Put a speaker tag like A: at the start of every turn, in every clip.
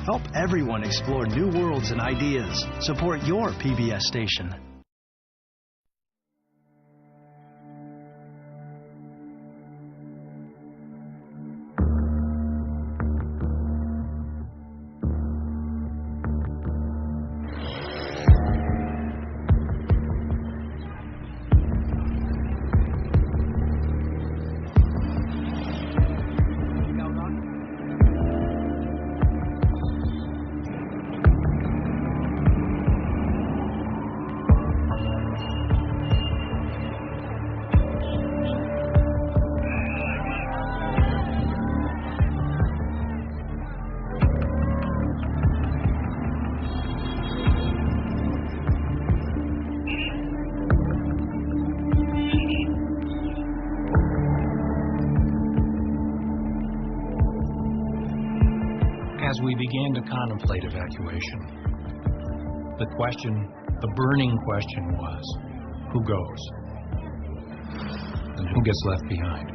A: Help everyone explore new worlds and ideas. Support your PBS station.
B: As we began to contemplate evacuation, the burning question was, who goes? And who gets left behind?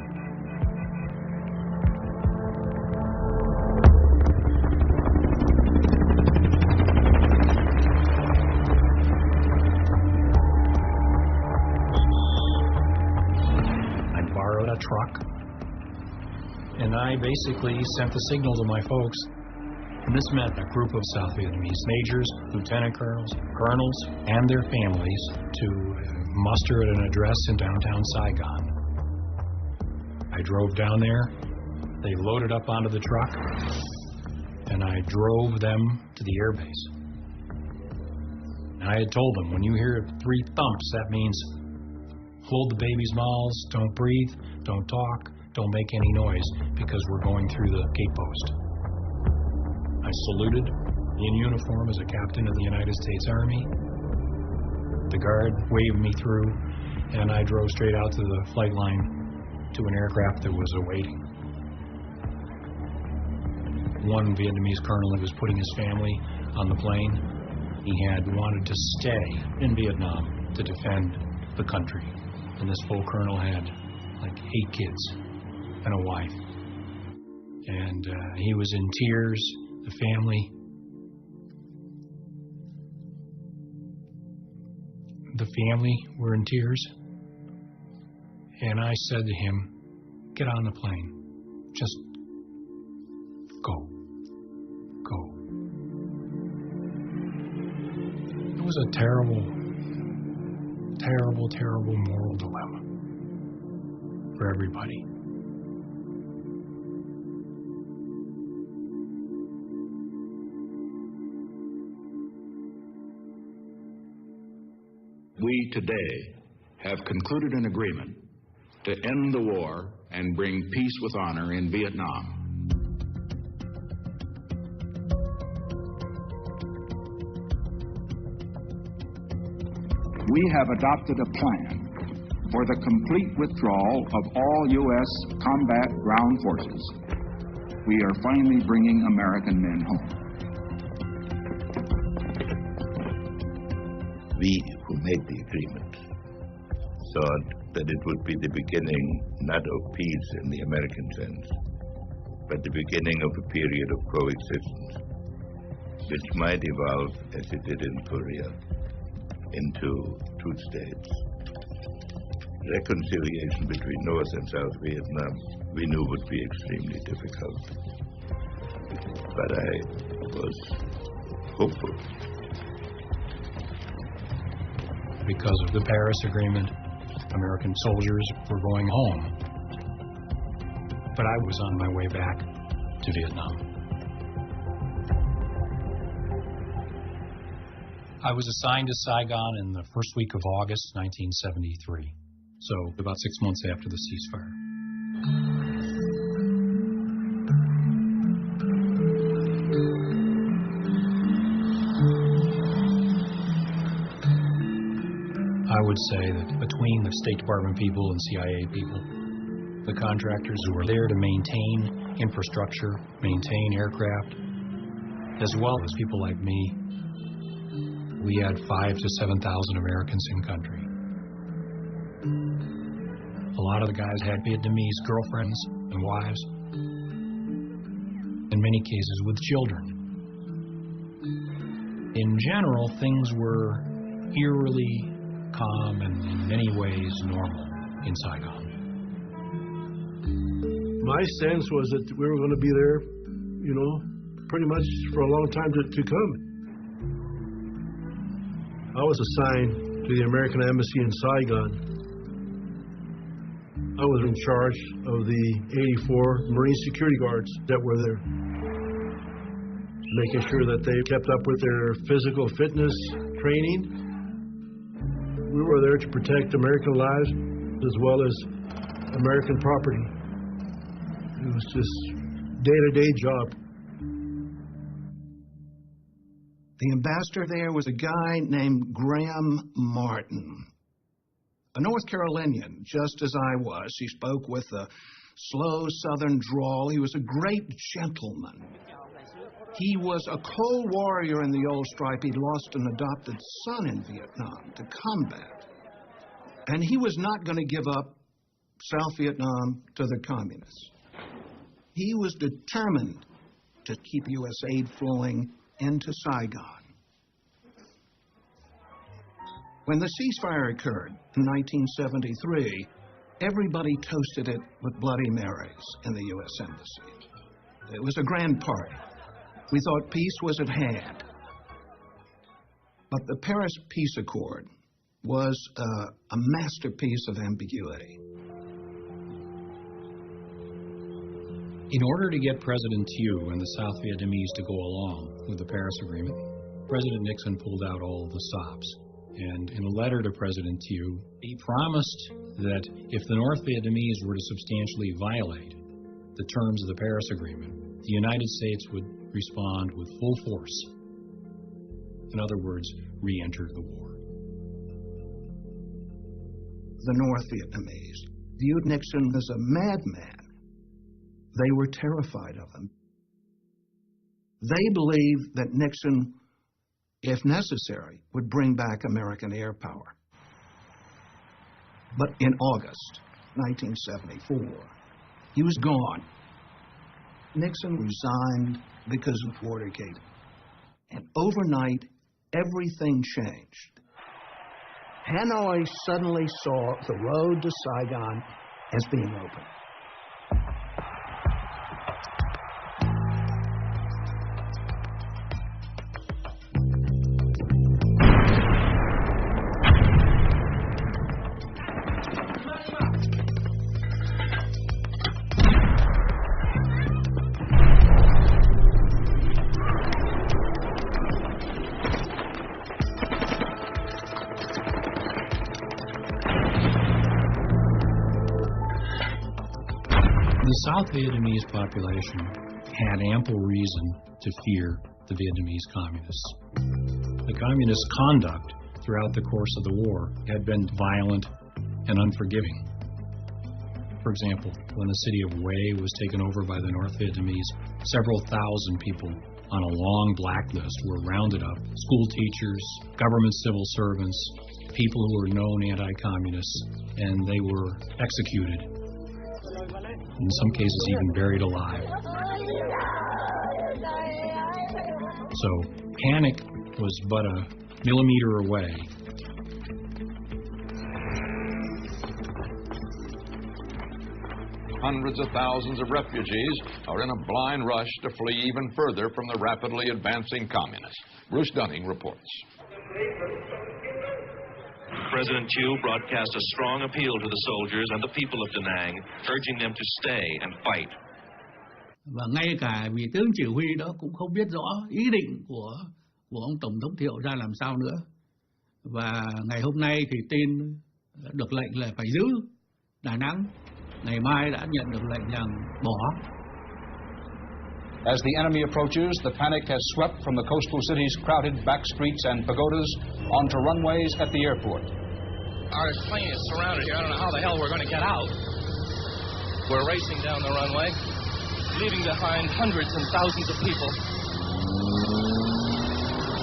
B: I borrowed a truck, and I basically sent the signal to my folks. And this meant a group of South Vietnamese majors, lieutenant colonels, and their families to muster at an address in downtown Saigon. I drove down there, they loaded up onto the truck, and I drove them to the airbase. And I had told them, when you hear 3 thumps, that means hold the babies' mouths, don't breathe, don't talk, don't make any noise, because we're going through the gate post. I saluted in uniform as a captain of the United States Army. The guard waved me through, and I drove straight out to the flight line to an aircraft that was awaiting. One Vietnamese colonel that was putting his family on the plane, he had wanted to stay in Vietnam to defend the country. And this full colonel had like 8 kids and a wife. And he was in tears. The family were in tears, and I said to him, get on the plane, just go. It was a terrible moral dilemma for everybody.
C: We today have concluded an agreement to end the war and bring peace with honor in Vietnam. We have adopted a plan for the complete withdrawal of all U.S. combat ground forces. We are finally bringing American men home.
D: We who made the agreement thought that it would be the beginning not of peace in the American sense, but the beginning of a period of coexistence, which might evolve, as it did in Korea, into 2 states. Reconciliation between North and South Vietnam, we knew would be extremely difficult. But I was hopeful.
B: Because of the Paris Agreement, American soldiers were going home. But I was on my way back to Vietnam. I was assigned to Saigon in the first week of August 1973, so about 6 months after the ceasefire. I would say that between the State Department people and CIA people, the contractors who were there to maintain infrastructure, maintain aircraft, as well as people like me, we had 5,000 to 7,000 Americans in country. A lot of the guys had Vietnamese girlfriends and wives, in many cases with children. In general, things were eerily calm and in many ways normal in Saigon.
E: My sense was that we were going to be there, pretty much for a long time to come. I was assigned to the American Embassy in Saigon. I was in charge of the 84 Marine security guards that were there, making sure that they kept up with their physical fitness training. We were there to protect American lives as well as American property. It was just day-to-day job.
F: The ambassador there was a guy named Graham Martin, a North Carolinian, just as I was. He spoke with a slow southern drawl. He was a great gentleman. He was a cold warrior in the old stripe. He'd lost an adopted son in Vietnam to combat. And he was not going to give up South Vietnam to the communists. He was determined to keep U.S. aid flowing into Saigon. When the ceasefire occurred in 1973, everybody toasted it with Bloody Marys in the U.S. Embassy. It was a grand party. We thought peace was at hand. But the Paris Peace Accord was a masterpiece of ambiguity.
B: In order to get President Thieu and the South Vietnamese to go along with the Paris Agreement, President Nixon pulled out all the stops. And in a letter to President Thieu, he promised that if the North Vietnamese were to substantially violate the terms of the Paris Agreement, the United States would respond with full force. In other words, re-enter the war.
F: The North Vietnamese viewed Nixon as a madman. They were terrified of him. They believed that Nixon, if necessary, would bring back American air power. But in August 1974, he was gone. Nixon resigned because of Watergate. And overnight, everything changed. Hanoi suddenly saw the road to Saigon as being open.
B: The South Vietnamese population had ample reason to fear the Vietnamese communists. The communist conduct throughout the course of the war had been violent and unforgiving. For example, when the city of Hue was taken over by the North Vietnamese, several thousand people on a long blacklist were rounded up. School teachers, government civil servants, people who were known anti-communists, and they were executed. In some cases, even buried alive. So, panic was but a millimeter away.
G: Hundreds of thousands of refugees are in a blind rush to flee even further from the rapidly advancing communists. Bruce Dunning reports.
H: President Thieu broadcast a strong appeal to the soldiers and the people of Da Nang, urging them to stay and fight.
I: Và ngay cả vị tướng chỉ huy đó cũng không biết rõ ý định của ông Tổng thống Thiệu ra làm sao nữa. Và ngày hôm nay thì tin được lệnh là phải giữ Đà Nẵng. Ngày mai đã nhận được lệnh rằng bỏ.
J: As the enemy approaches, the panic has swept from the coastal city's crowded back streets and pagodas onto runways at the airport.
K: Our plane is surrounded here. I don't know how the hell we're going to get out. We're racing down the runway, leaving behind hundreds and thousands of people.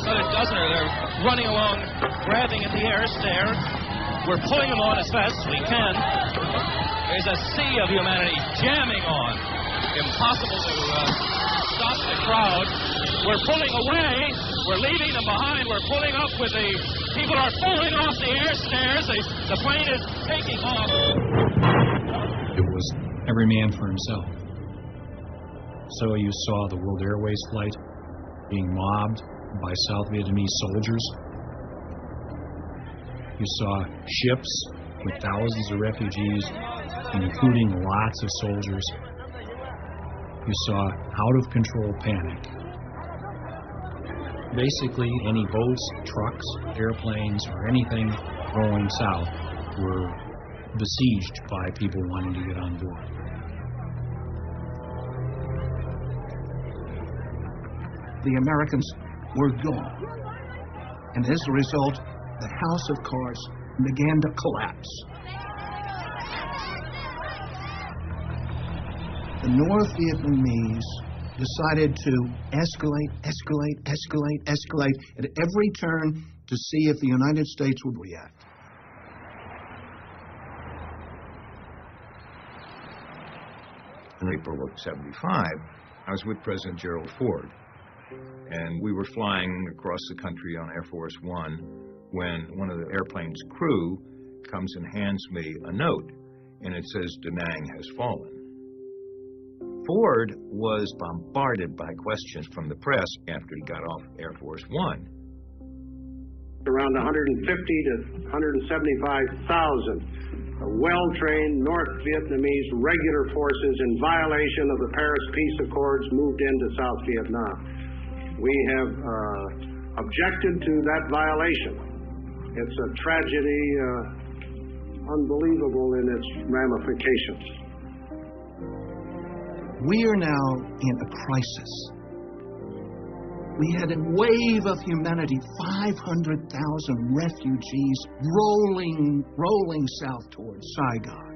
K: About a dozen are there running along, grabbing at the air stair. We're pulling them on as fast as we can. There's a sea of humanity jamming on. Impossible to stop the crowd. We're pulling away. We're leaving them behind. We're pulling up with the... People are falling off the air stairs. The plane is taking off.
B: It was every man for himself. So you saw the World Airways flight being mobbed by South Vietnamese soldiers. You saw ships with thousands of refugees, including lots of soldiers. You saw out-of-control panic. Basically, any boats, trucks, airplanes, or anything going south were besieged by people wanting to get on board.
F: The Americans were gone. And as a result, the house of cards began to collapse. The North Vietnamese decided to escalate at every turn to see if the United States would react.
L: In April of '75, I was with President Gerald Ford, and we were flying across the country on Air Force One when one of the airplane's crew comes and hands me a note, and it says, "Da Nang has fallen." Ford was bombarded by questions from the press after he got off Air Force One.
M: Around 150 to 175,000 well-trained North Vietnamese regular forces in violation of the Paris Peace Accords moved into South Vietnam. We have objected to that violation. It's a tragedy unbelievable in its ramifications.
F: We are now in a crisis. We had a wave of humanity, 500,000 refugees rolling south towards Saigon.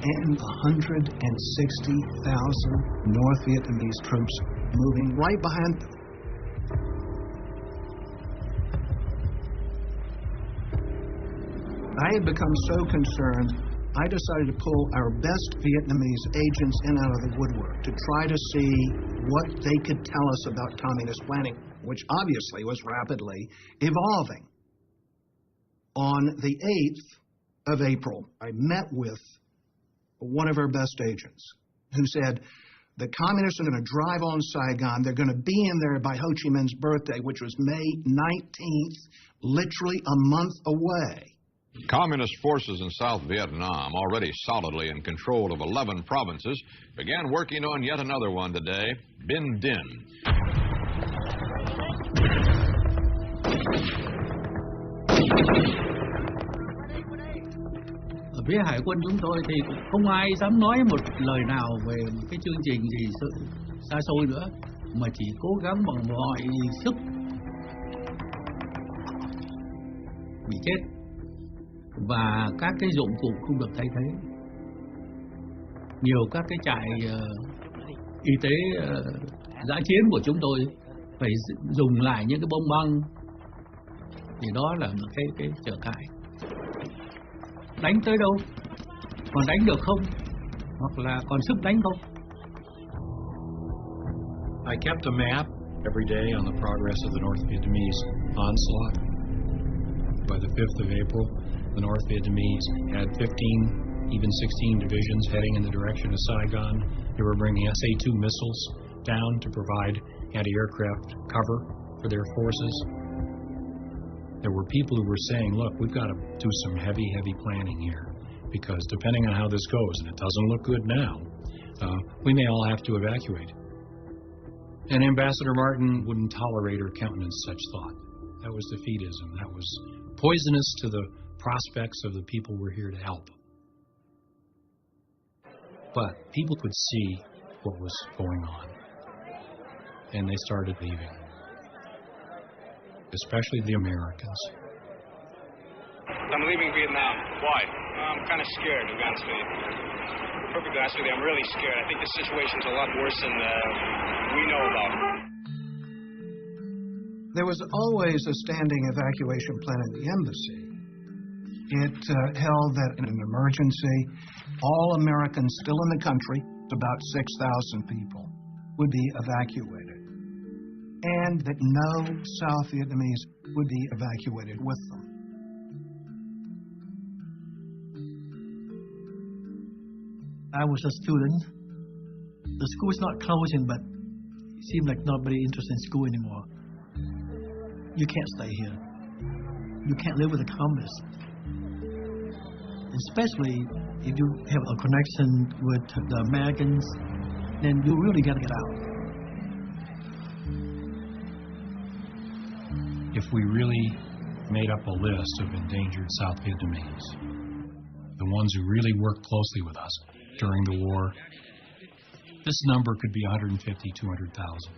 F: And 160,000 North Vietnamese troops moving right behind them. I had become so concerned, I decided to pull our best Vietnamese agents in out of the woodwork to try to see what they could tell us about communist planning, which obviously was rapidly evolving. On the 8th of April, I met with one of our best agents who said, the communists are going to drive on Saigon. They're going to be in there by Ho Chi Minh's birthday, which was May 19th, literally a month away.
G: Communist forces in South Vietnam, already solidly in control of 11 provinces, began working on yet another one today, Binh Dinh.
I: Ở phía hải quân chúng tôi thì không ai dám nói một lời nào về một cái chương trình gì xa xôi nữa, mà chỉ cố gắng bằng mọi sức bị chết. Và các cái dụng cụ không được thay thế. Nhiều các cái trại y tế dã chiến của chúng tôi phải dùng lại những cái bông băng, thì đó là một cái trở ngại. Đánh tới đâu, còn đánh được không, hoặc là còn sức đánh không.
B: I kept a map every day on the progress of the North Vietnamese onslaught. By the 5th of April, the North Vietnamese had 15, even 16 divisions heading in the direction of Saigon. They were bringing SA-2 missiles down to provide anti-aircraft cover for their forces. There were people who were saying, look, we've got to do some heavy planning here, because depending on how this goes, and it doesn't look good now, we may all have to evacuate. And Ambassador Martin wouldn't tolerate or countenance such thought. That was defeatism. That was poisonous to the prospects of the people we're here to help. But people could see what was going on, and they started leaving, especially the Americans.
N: I'm leaving Vietnam. Why? I'm kind of scared, to be honest with you. Perfectly honest with you, I'm really scared. I think the situation's a lot worse than we know about.
F: There was always a standing evacuation plan in the embassy. It held that in an emergency, all Americans still in the country, about 6,000 people, would be evacuated. and that no South Vietnamese would be evacuated with them.
O: I was a student. The school is not closing, but it seemed like nobody interested in school anymore. You can't stay here. You can't live with the communists. Especially if you have a connection with the Americans, then you really got to get out.
B: If we really made up a list of endangered South Vietnamese, the ones who really worked closely with us during the war, this number could be 150, 200,000,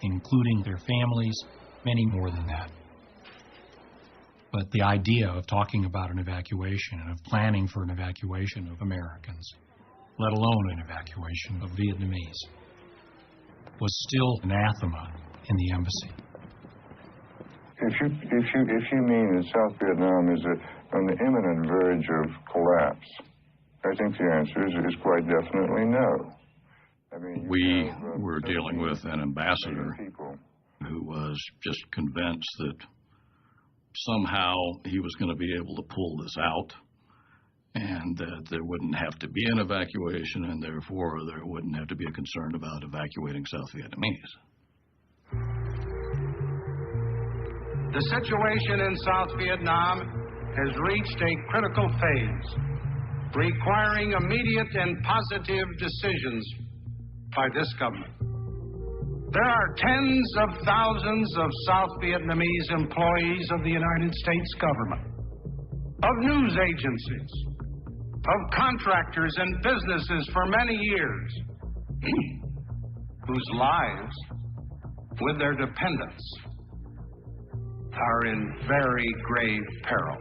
B: including their families, many more than that. But the idea of talking about an evacuation and of planning for an evacuation of Americans, let alone an evacuation of Vietnamese, was still anathema in the embassy.
P: If you mean that South Vietnam is on the imminent verge of collapse, I think the answer is quite definitely no. I mean,
Q: we were dealing with an ambassador who was just convinced that somehow he was going to be able to pull this out and that there wouldn't have to be an evacuation and therefore there wouldn't have to be a concern about evacuating South Vietnamese.
M: The situation in South Vietnam has reached a critical phase, requiring immediate and positive decisions by this government. There are tens of thousands of South Vietnamese employees of the United States government, of news agencies, of contractors and businesses for many years, whose lives, with their dependents, are in very grave peril.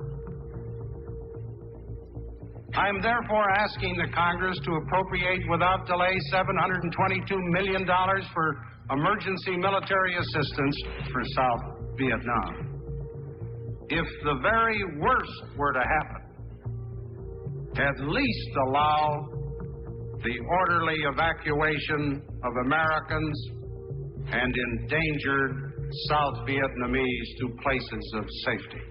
M: I am therefore asking the Congress to appropriate without delay $722 million for emergency military assistance for South Vietnam. If the very worst were to happen, at least allow the orderly evacuation of Americans and endangered South Vietnamese to places of safety.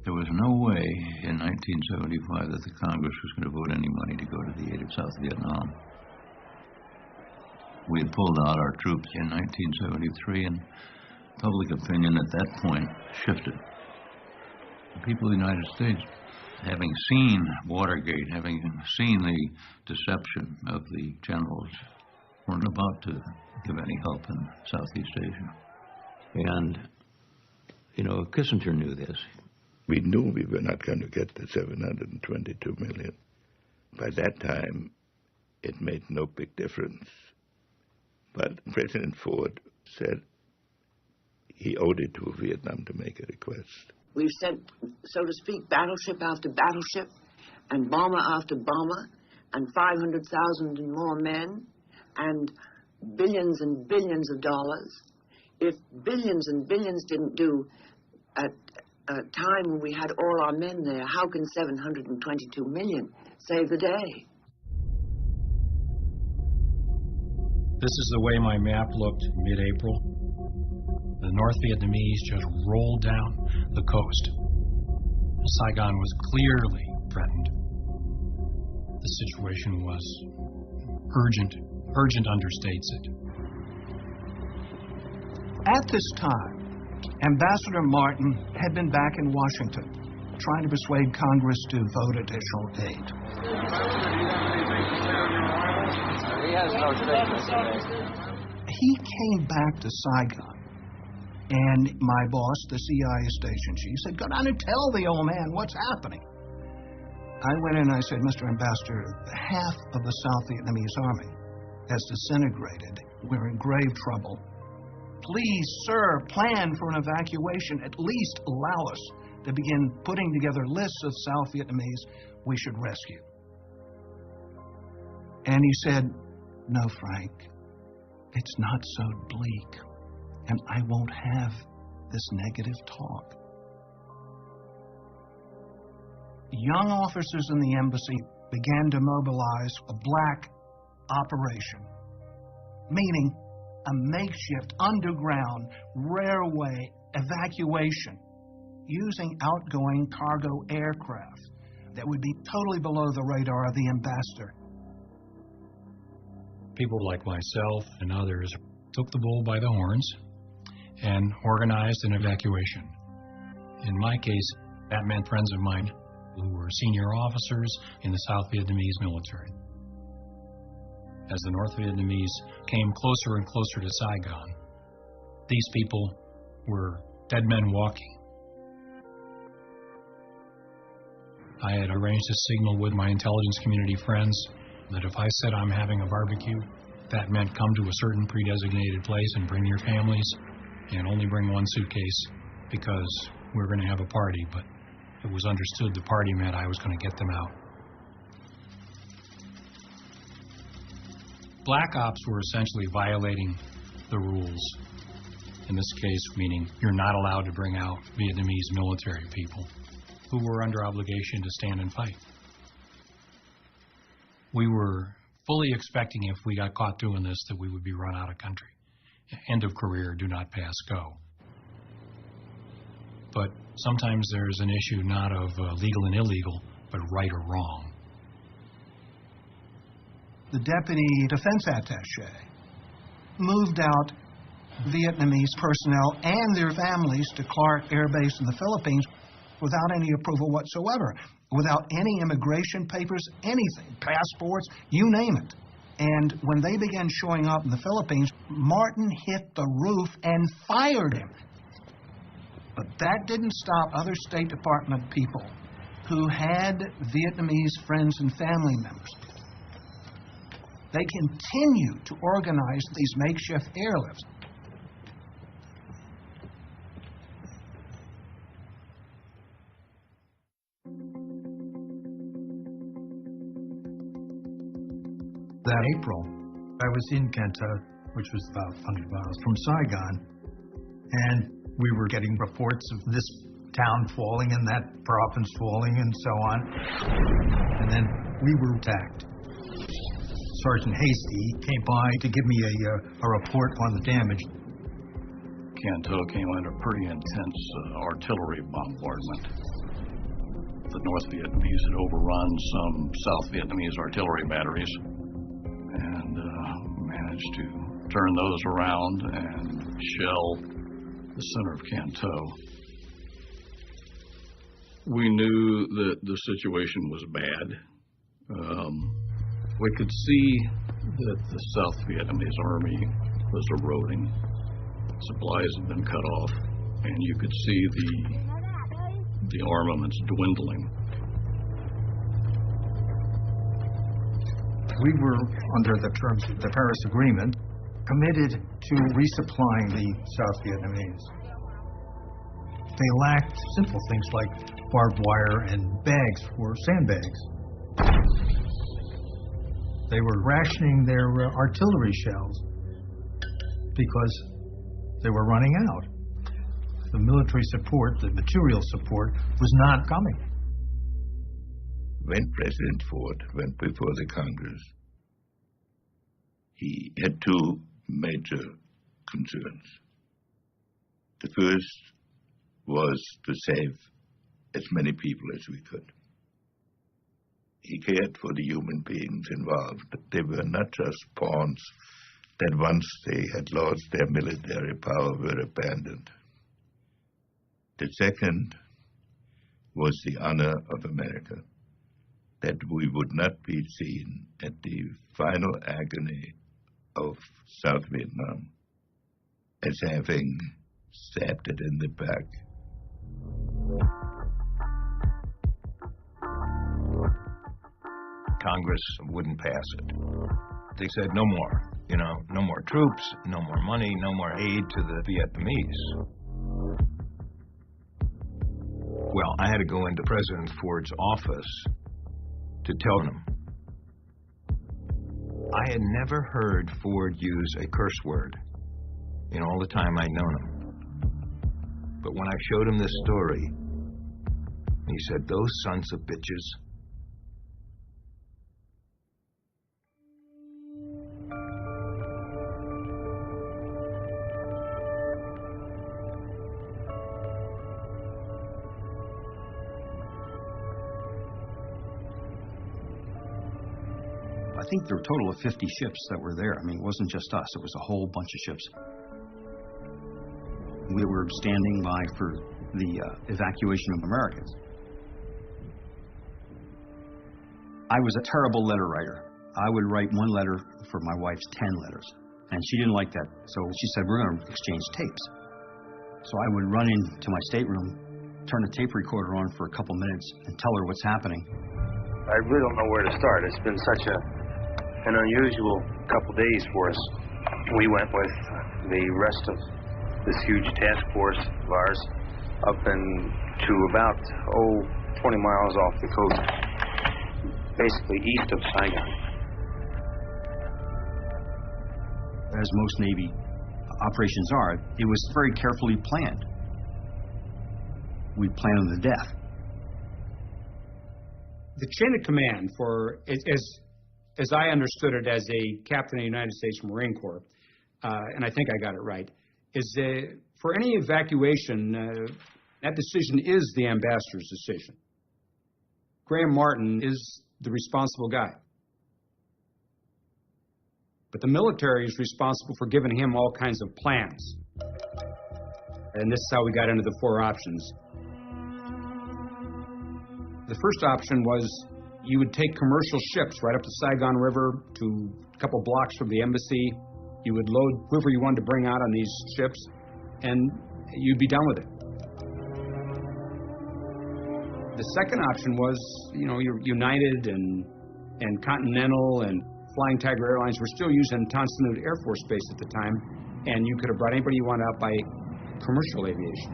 R: There was no way in 1975 that the Congress was going to vote any money to go to the aid of South Vietnam. We had pulled out our troops in 1973, and public opinion at that point shifted. The people of the United States, having seen Watergate, having seen the deception of the generals, weren't about to give any help in Southeast Asia.
S: And, you know, Kissinger knew this.
D: We knew we were not going to get the 722 million. By that time, it made no big difference. But President Ford said he owed it to Vietnam to make a request.
T: We've sent, so to speak, battleship after battleship, and bomber after bomber, and 500,000 and more men, and billions and billions of dollars. If billions and billions didn't do at a time when we had all our men there, how can 722 million save the day?
B: This is the way my map looked mid-April. The North Vietnamese just rolled down the coast. Saigon was clearly threatened. The situation was urgent. Urgent understates it.
F: At this time, Ambassador Martin had been back in Washington, trying to persuade Congress to vote additional aid.
U: He has no statement today.
F: He came back to Saigon, and my boss, the CIA station chief, said, "Go down and tell the old man what's happening." I went in and I said, "Mr. Ambassador, half of the South Vietnamese army has disintegrated. We're in grave trouble. Please, sir, plan for an evacuation. At least allow us to begin putting together lists of South Vietnamese we should rescue." And he said, "No, Frank, it's not so bleak, and I won't have this negative talk." Young officers in the embassy began to mobilize a black operation, meaning a makeshift underground railway evacuation using outgoing cargo aircraft that would be totally below the radar of the ambassador.
B: People like myself and others took the bull by the horns and organized an evacuation. In my case, that meant friends of mine who were senior officers in the South Vietnamese military. As the North Vietnamese came closer and closer to Saigon, these people were dead men walking. I had arranged a signal with my intelligence community friends that if I said I'm having a barbecue, that meant come to a certain pre-designated place and bring your families and only bring one suitcase because we're going to have a party, but it was understood the party meant I was going to get them out. Black ops were essentially violating the rules. In this case, meaning you're not allowed to bring out Vietnamese military people who were under obligation to stand and fight. We were fully expecting if we got caught doing this that we would be run out of country. End of career, do not pass, go. But sometimes there's an issue not of legal and illegal, but right or wrong.
F: The deputy defense attaché moved out Vietnamese personnel and their families to Clark Air Base in the Philippines without any approval whatsoever, without any immigration papers, anything, passports, you name it. And when they began showing up in the Philippines, Martin hit the roof and fired him. But that didn't stop other State Department people who had Vietnamese friends and family members. They continued to organize these makeshift airlifts.
A: That April, I was in Can Tho, which was about 100 miles from Saigon, and we were getting reports of this town falling and that province falling and so on. And then we were attacked. Sergeant Hasty came by to give me a report on the damage.
Q: Can Tho came under pretty intense artillery bombardment. The North Vietnamese had overrun some South Vietnamese artillery batteries and managed to turn those around and shell the center of Can Tho. We knew that the situation was bad. We could see that the South Vietnamese army was eroding. Supplies had been cut off, and you could see the armaments dwindling.
A: We were, under the terms of the Paris Agreement, committed to resupplying the South Vietnamese. They lacked simple things like barbed wire and bags for sandbags. They were rationing their artillery shells because they were running out. The military support, the material support, was not coming.
D: When President Ford went before the Congress, he had two major concerns. The first was to save as many people as we could. He cared for the human beings involved. They were not just pawns that once they had lost their military power were abandoned. The second was the honor of America, that we would not be seen at the final agony of South Vietnam as having stabbed it in the back.
L: Congress wouldn't pass it. They said no more, no more troops, no more money, no more aid to the Vietnamese. Well, I had to go into President Ford's office to tell him. I had never heard Ford use a curse word in all the time I'd known him. But when I showed him this story, he said, "Those sons of bitches."
C: think there were a total of 50 ships that were there. I mean, it wasn't just us. It was a whole bunch of ships. We were standing by for the evacuation of Americans. I was a terrible letter writer. I would write one letter for my wife's 10 letters, and she didn't like that. So she said, we're going to exchange tapes. So I would run into my stateroom, turn the tape recorder on for a couple minutes, and tell her what's happening.
V: I really don't know where to start. It's been such an unusual couple days for us. We went with the rest of this huge task force of ours up to about, 20 miles off the coast, basically east of Saigon.
C: As most Navy operations are, it was very carefully planned. We planned on the death.
W: The chain of command for, as I understood it as a captain of the United States Marine Corps, and I think I got it right, is for any evacuation, that decision is the ambassador's decision. Graham Martin is the responsible guy. But the military is responsible for giving him all kinds of plans. And this is how we got into the 4 options. The first option was you would take commercial ships right up the Saigon River to a couple blocks from the embassy. You would load whoever you wanted to bring out on these ships, and you'd be done with it. The second option was, your United and Continental and Flying Tiger Airlines were still using Tan Son Nhut Air Force Base at the time, and you could have brought anybody you wanted out by commercial aviation.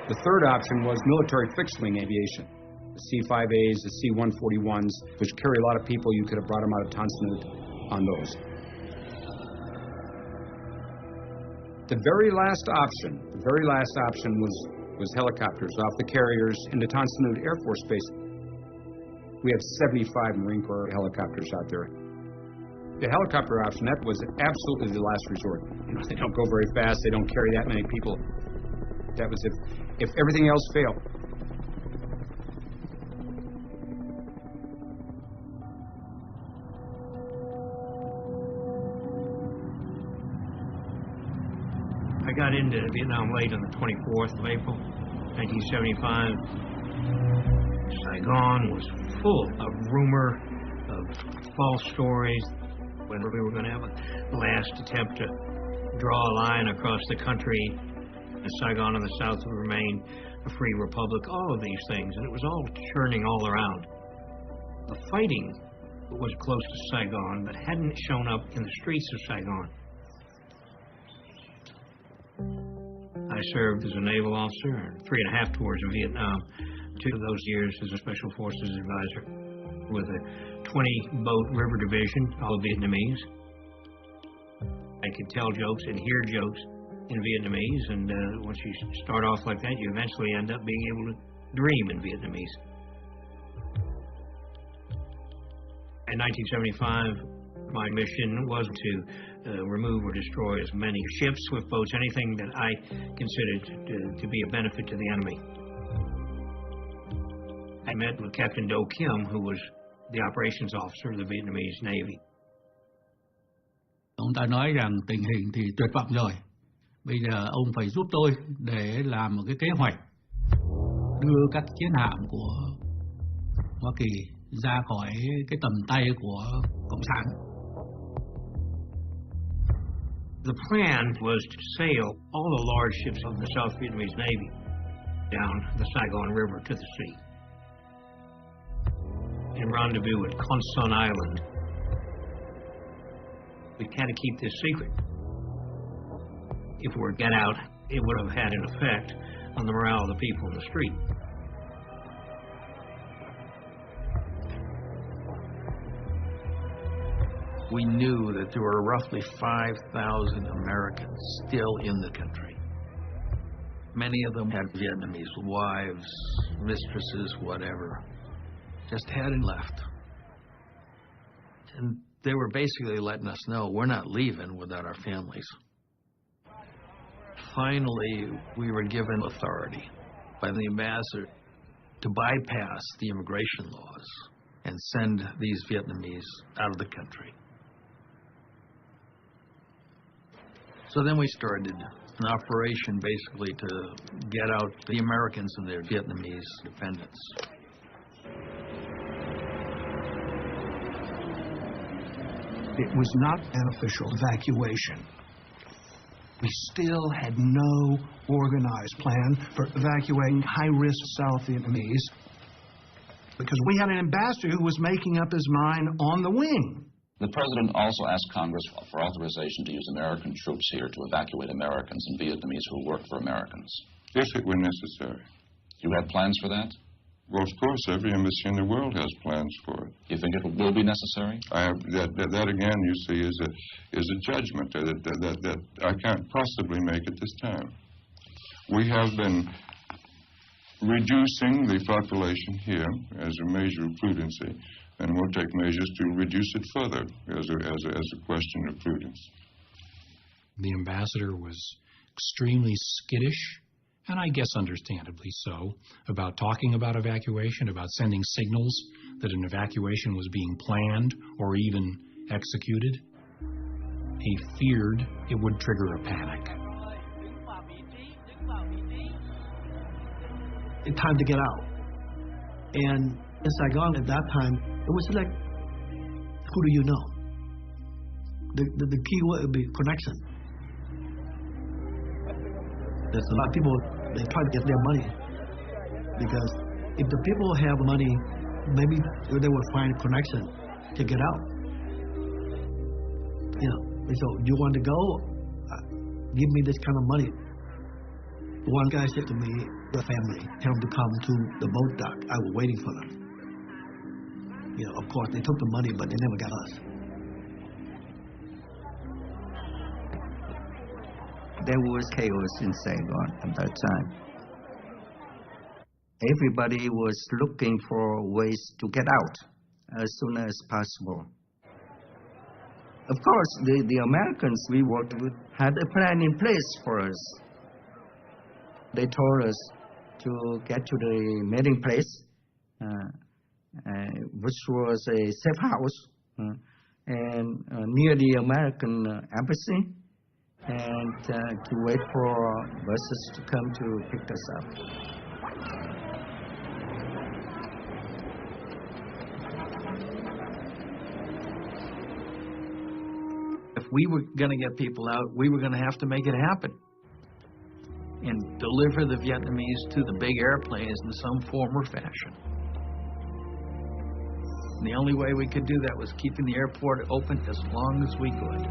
W: The third option was military fixed-wing aviation. The C-5As, the C-141s, which carry a lot of people. You could have brought them out of Tan Son Nhut on those. The very last option was helicopters off the carriers into Tan Son Nhut Air Force Base. We have 75 Marine Corps helicopters out there. The helicopter option, that was absolutely the last resort. They don't go very fast. They don't carry that many people. That was if everything else failed.
X: I got into Vietnam late on the 24th of April, 1975. Saigon was full of rumor, of false stories. When we were going to have a last attempt to draw a line across the country, Saigon in the south would remain a free republic, all of these things, and it was all churning all around. The fighting was close to Saigon, but hadn't shown up in the streets of Saigon. I served as a naval officer, 3.5 tours in Vietnam, 2 of those years as a Special Forces advisor with a 20-boat river division, all Vietnamese. I could tell jokes and hear jokes in Vietnamese, and once you start off like that, you eventually end up being able to dream in Vietnamese. In 1975, my mission was to remove or destroy as many ships, swift boats, anything that I considered to be a benefit to the enemy. I met with Captain Do Kim, who was the operations officer of the Vietnamese Navy.
I: Ông ta nói rằng tình hình thì tuyệt vọng rồi. Bây giờ ông phải giúp tôi để làm một cái kế hoạch đưa các chiến hạm của Hoa Kỳ ra khỏi cái tầm tay của Cộng sản.
X: The plan was to sail all the large ships of the South Vietnamese Navy down the Saigon River to the sea and rendezvous at Con Son Island. We had to keep this secret. If we were to get out, it would have had an effect on the morale of the people in the street.
Y: We knew that there were roughly 5,000 Americans still in the country. Many of them had Vietnamese wives, mistresses, whatever, just hadn't left. And they were basically letting us know we're not leaving without our families. Finally, we were given authority by the ambassador to bypass the immigration laws and send these Vietnamese out of the country. So then we started an operation basically to get out the Americans and their Vietnamese dependents.
F: It was not an official evacuation. We still had no organized plan for evacuating high-risk South Vietnamese because we had an ambassador who was making up his mind on the wing.
E: The president also asked Congress for authorization to use American troops here to evacuate Americans and Vietnamese who work for Americans.
P: If it were necessary.
E: You had plans for that?
P: Well, of course, every embassy in the world has plans for it.
E: You think it will be necessary?
P: That again, you see, is a judgment that I can't possibly make at this time. We have been reducing the population here as a measure of prudency, and we'll take measures to reduce it further as a question of prudence.
B: The ambassador was extremely skittish, and I guess understandably so, about talking about evacuation, about sending signals that an evacuation was being planned or even executed. He feared it would trigger a panic.
O: It's time to get out. And in Saigon at that time, it was like, who do you know? The key word would be connection. There's a lot of people, they try to get their money. Because if the people have money, maybe they will find a connection to get out. You know, so you want to go? Give me this kind of money. One guy said to me, the family, tell them to come to the boat dock. I was waiting for them. You know, of course, they took the money, but they never got us.
G: There was chaos in Saigon at that time. Everybody was looking for ways to get out as soon as possible. Of course, the Americans we worked with had a plan in place for us. They told us to get to the meeting place, which was a safe house, and near the American embassy, and to wait for buses to come to pick us up.
Y: If we were going to get people out, we were going to have to make it happen and deliver the Vietnamese to the big airplanes in some form or fashion. And the only way we could do that was keeping the airport open as long as we could.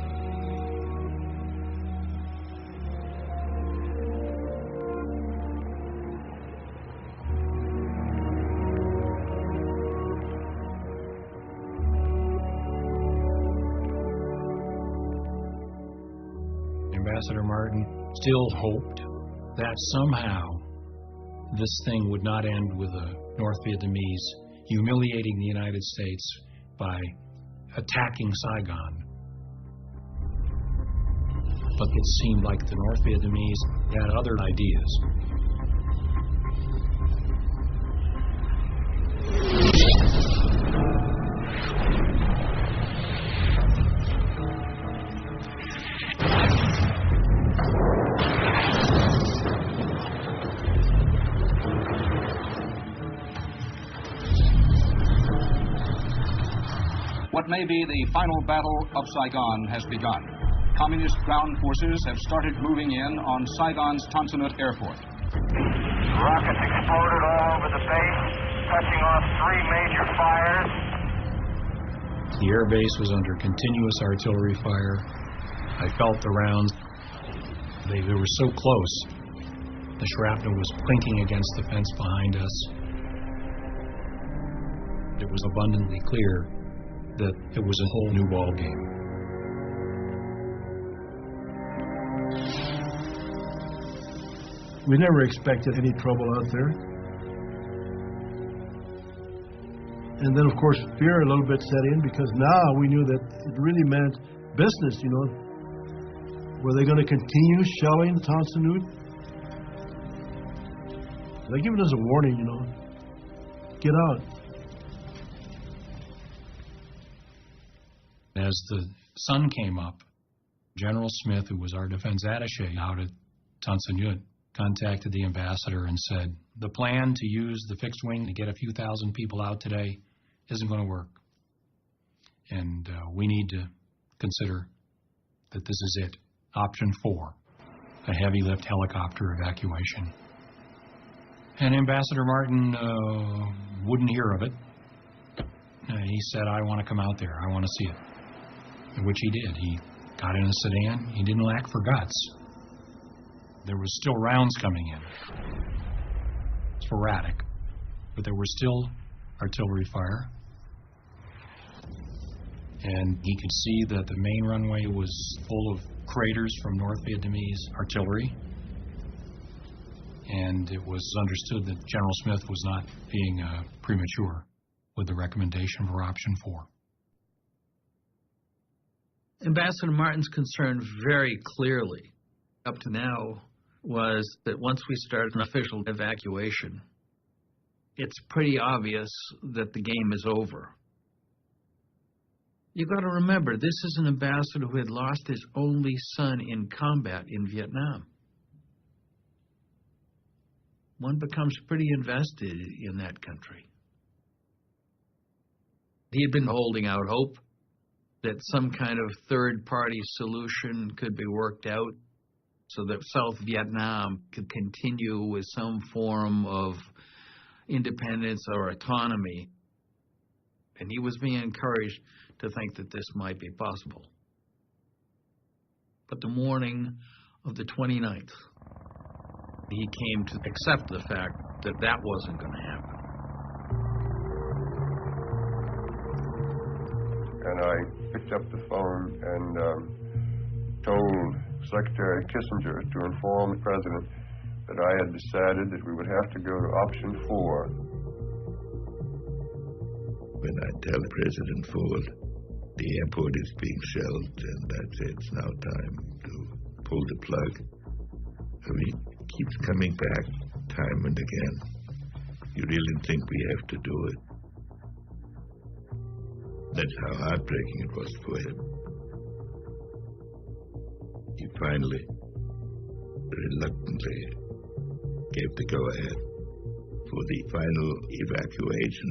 B: Ambassador Martin still hoped that somehow this thing would not end with the North Vietnamese humiliating the United States by attacking Saigon. But it seemed like the North Vietnamese had other ideas.
H: What may be the final battle of Saigon has begun. Communist ground forces have started moving in on Saigon's Tan Son Nhut Airport.
J: Rockets exploded all over the base, touching off 3 major fires.
B: The air base was under continuous artillery fire. I felt the rounds. They were so close. The shrapnel was clinking against the fence behind us. It was abundantly clear that it was a whole new ball game.
K: We never expected any trouble out there. And then, of course, fear a little bit set in because now we knew that it really meant business, you know. Were they going to continue shelling Tan Son Nhut? They're giving us a warning, you know. Get out.
B: as the sun came up, General Smith, who was our defense attaché out at Tan Son Nhut, contacted the ambassador and said, the plan to use the fixed wing to get a few thousand people out today isn't going to work. And we need to consider that this is it. Option 4, a heavy lift helicopter evacuation. And Ambassador Martin wouldn't hear of it. He said, I want to come out there. I want to see it. Which he did. He got in a sedan. He didn't lack for guts. There was still rounds coming in. Sporadic. But there was still artillery fire. And he could see that the main runway was full of craters from North Vietnamese artillery. And it was understood that General Smith was not being premature with the recommendation for option 4.
Y: Ambassador Martin's concern very clearly, up to now, was that once we start an official evacuation, it's pretty obvious that the game is over. You've got to remember, this is an ambassador who had lost his only son in combat in Vietnam. One becomes pretty invested in that country. He had been holding out hope that some kind of third-party solution could be worked out so that South Vietnam could continue with some form of independence or autonomy. And he was being encouraged to think that this might be possible. But the morning of the 29th, he came to accept the fact that that wasn't going to happen.
P: And I picked up the phone and told Secretary Kissinger to inform the President that I had decided that we would have to go to option 4.
D: When I tell President Ford the airport is being shelled and that's it, it's now time to pull the plug, I mean, it keeps coming back time and again. You really think we have to do it? That's how heartbreaking it was for him. He finally, reluctantly, gave the go-ahead for the final evacuation.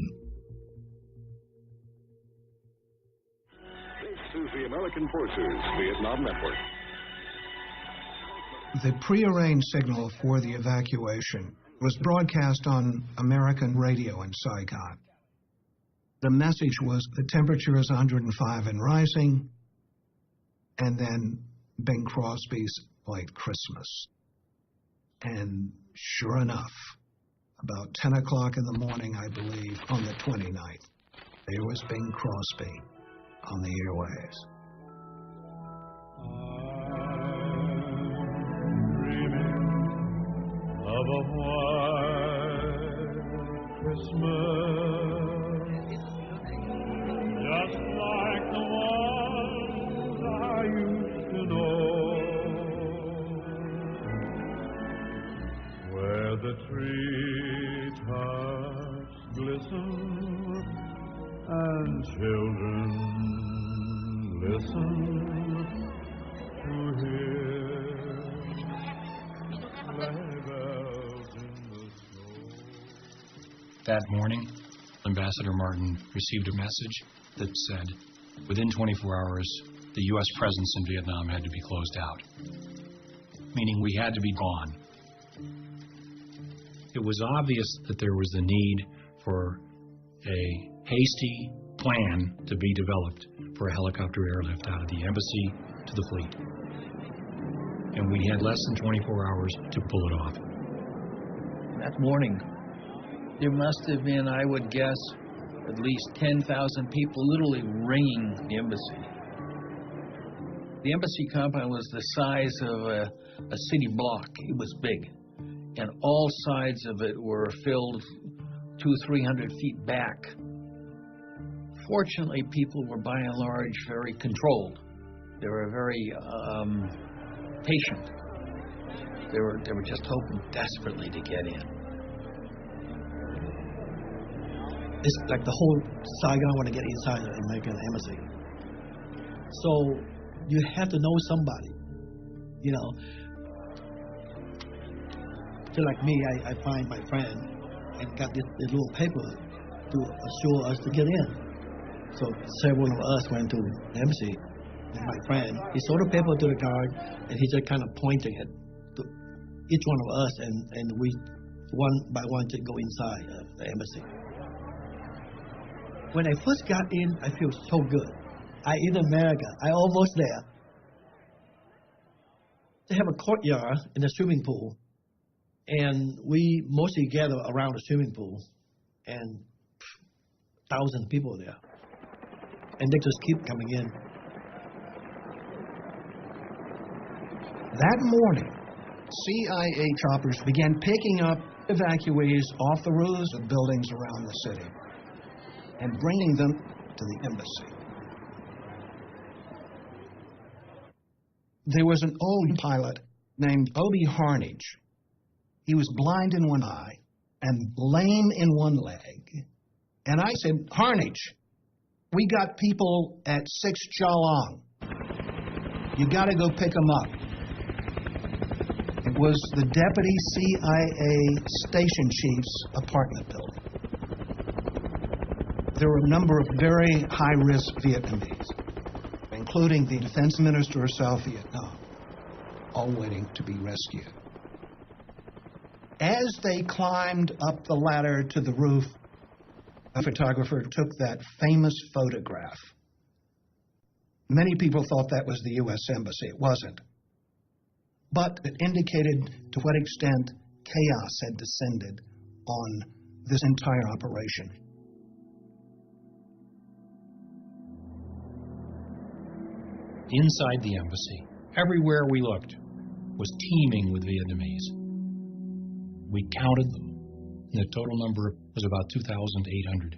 M: This is the American Forces Vietnam Network.
F: The prearranged signal for the evacuation was broadcast on American radio in Saigon. The message was the temperature is 105 and rising, and then Bing Crosby's White Christmas. And sure enough, about 10 o'clock in the morning, I believe, on the 29th, there was Bing Crosby on the airwaves.
N: Of a white Christmas, just like the ones I used to know, where the treetops glisten and children listen to hear sleigh bells in the snow.
B: That morning, Ambassador Martin received a message that said, within 24 hours, the U.S. presence in Vietnam had to be closed out, meaning we had to be gone. It was obvious that there was the need for a hasty plan to be developed for a helicopter airlift out of the embassy to the fleet. And we had less than 24 hours to pull it off.
Y: That morning, there must have been, I would guess, at least 10,000 people literally ringing the embassy. The embassy compound was the size of a city block. It was big. And all sides of it were filled 200-300 feet back. Fortunately, people were by and large very controlled. They were very patient. They were just hoping desperately to get in.
O: It's like the whole Saigon want to get inside the American embassy. So you have to know somebody, you know. Just like me, I find my friend and got this little paper to assure us to get in. So several of us went to the embassy. And my friend, he sold the paper to the guard, and he just kind of pointed at each one of us, and we, one by one, just go inside the embassy. When I first got in, I feel so good. I in America, I almost there. They have a courtyard in the swimming pool, and we mostly gather around the swimming pool, and thousands of people there. And they just keep coming in.
F: That morning, CIA choppers began picking up evacuees off the roofs of buildings around the city and bringing them to the embassy. There was an old pilot named Obie Harnage. He was blind in one eye and lame in one leg. And I said, Harnage, we got people at 6 Chalong. You got to go pick them up. It was the deputy CIA station chief's apartment building. There were a number of very high-risk Vietnamese, including the defense minister of South Vietnam, all waiting to be rescued. As they climbed up the ladder to the roof, a photographer took that famous photograph. Many people thought that was the U.S. Embassy. It wasn't. But it indicated to what extent chaos had descended on this entire operation.
B: Inside the embassy, everywhere we looked, was teeming with Vietnamese. We counted them. The total number was about 2,800.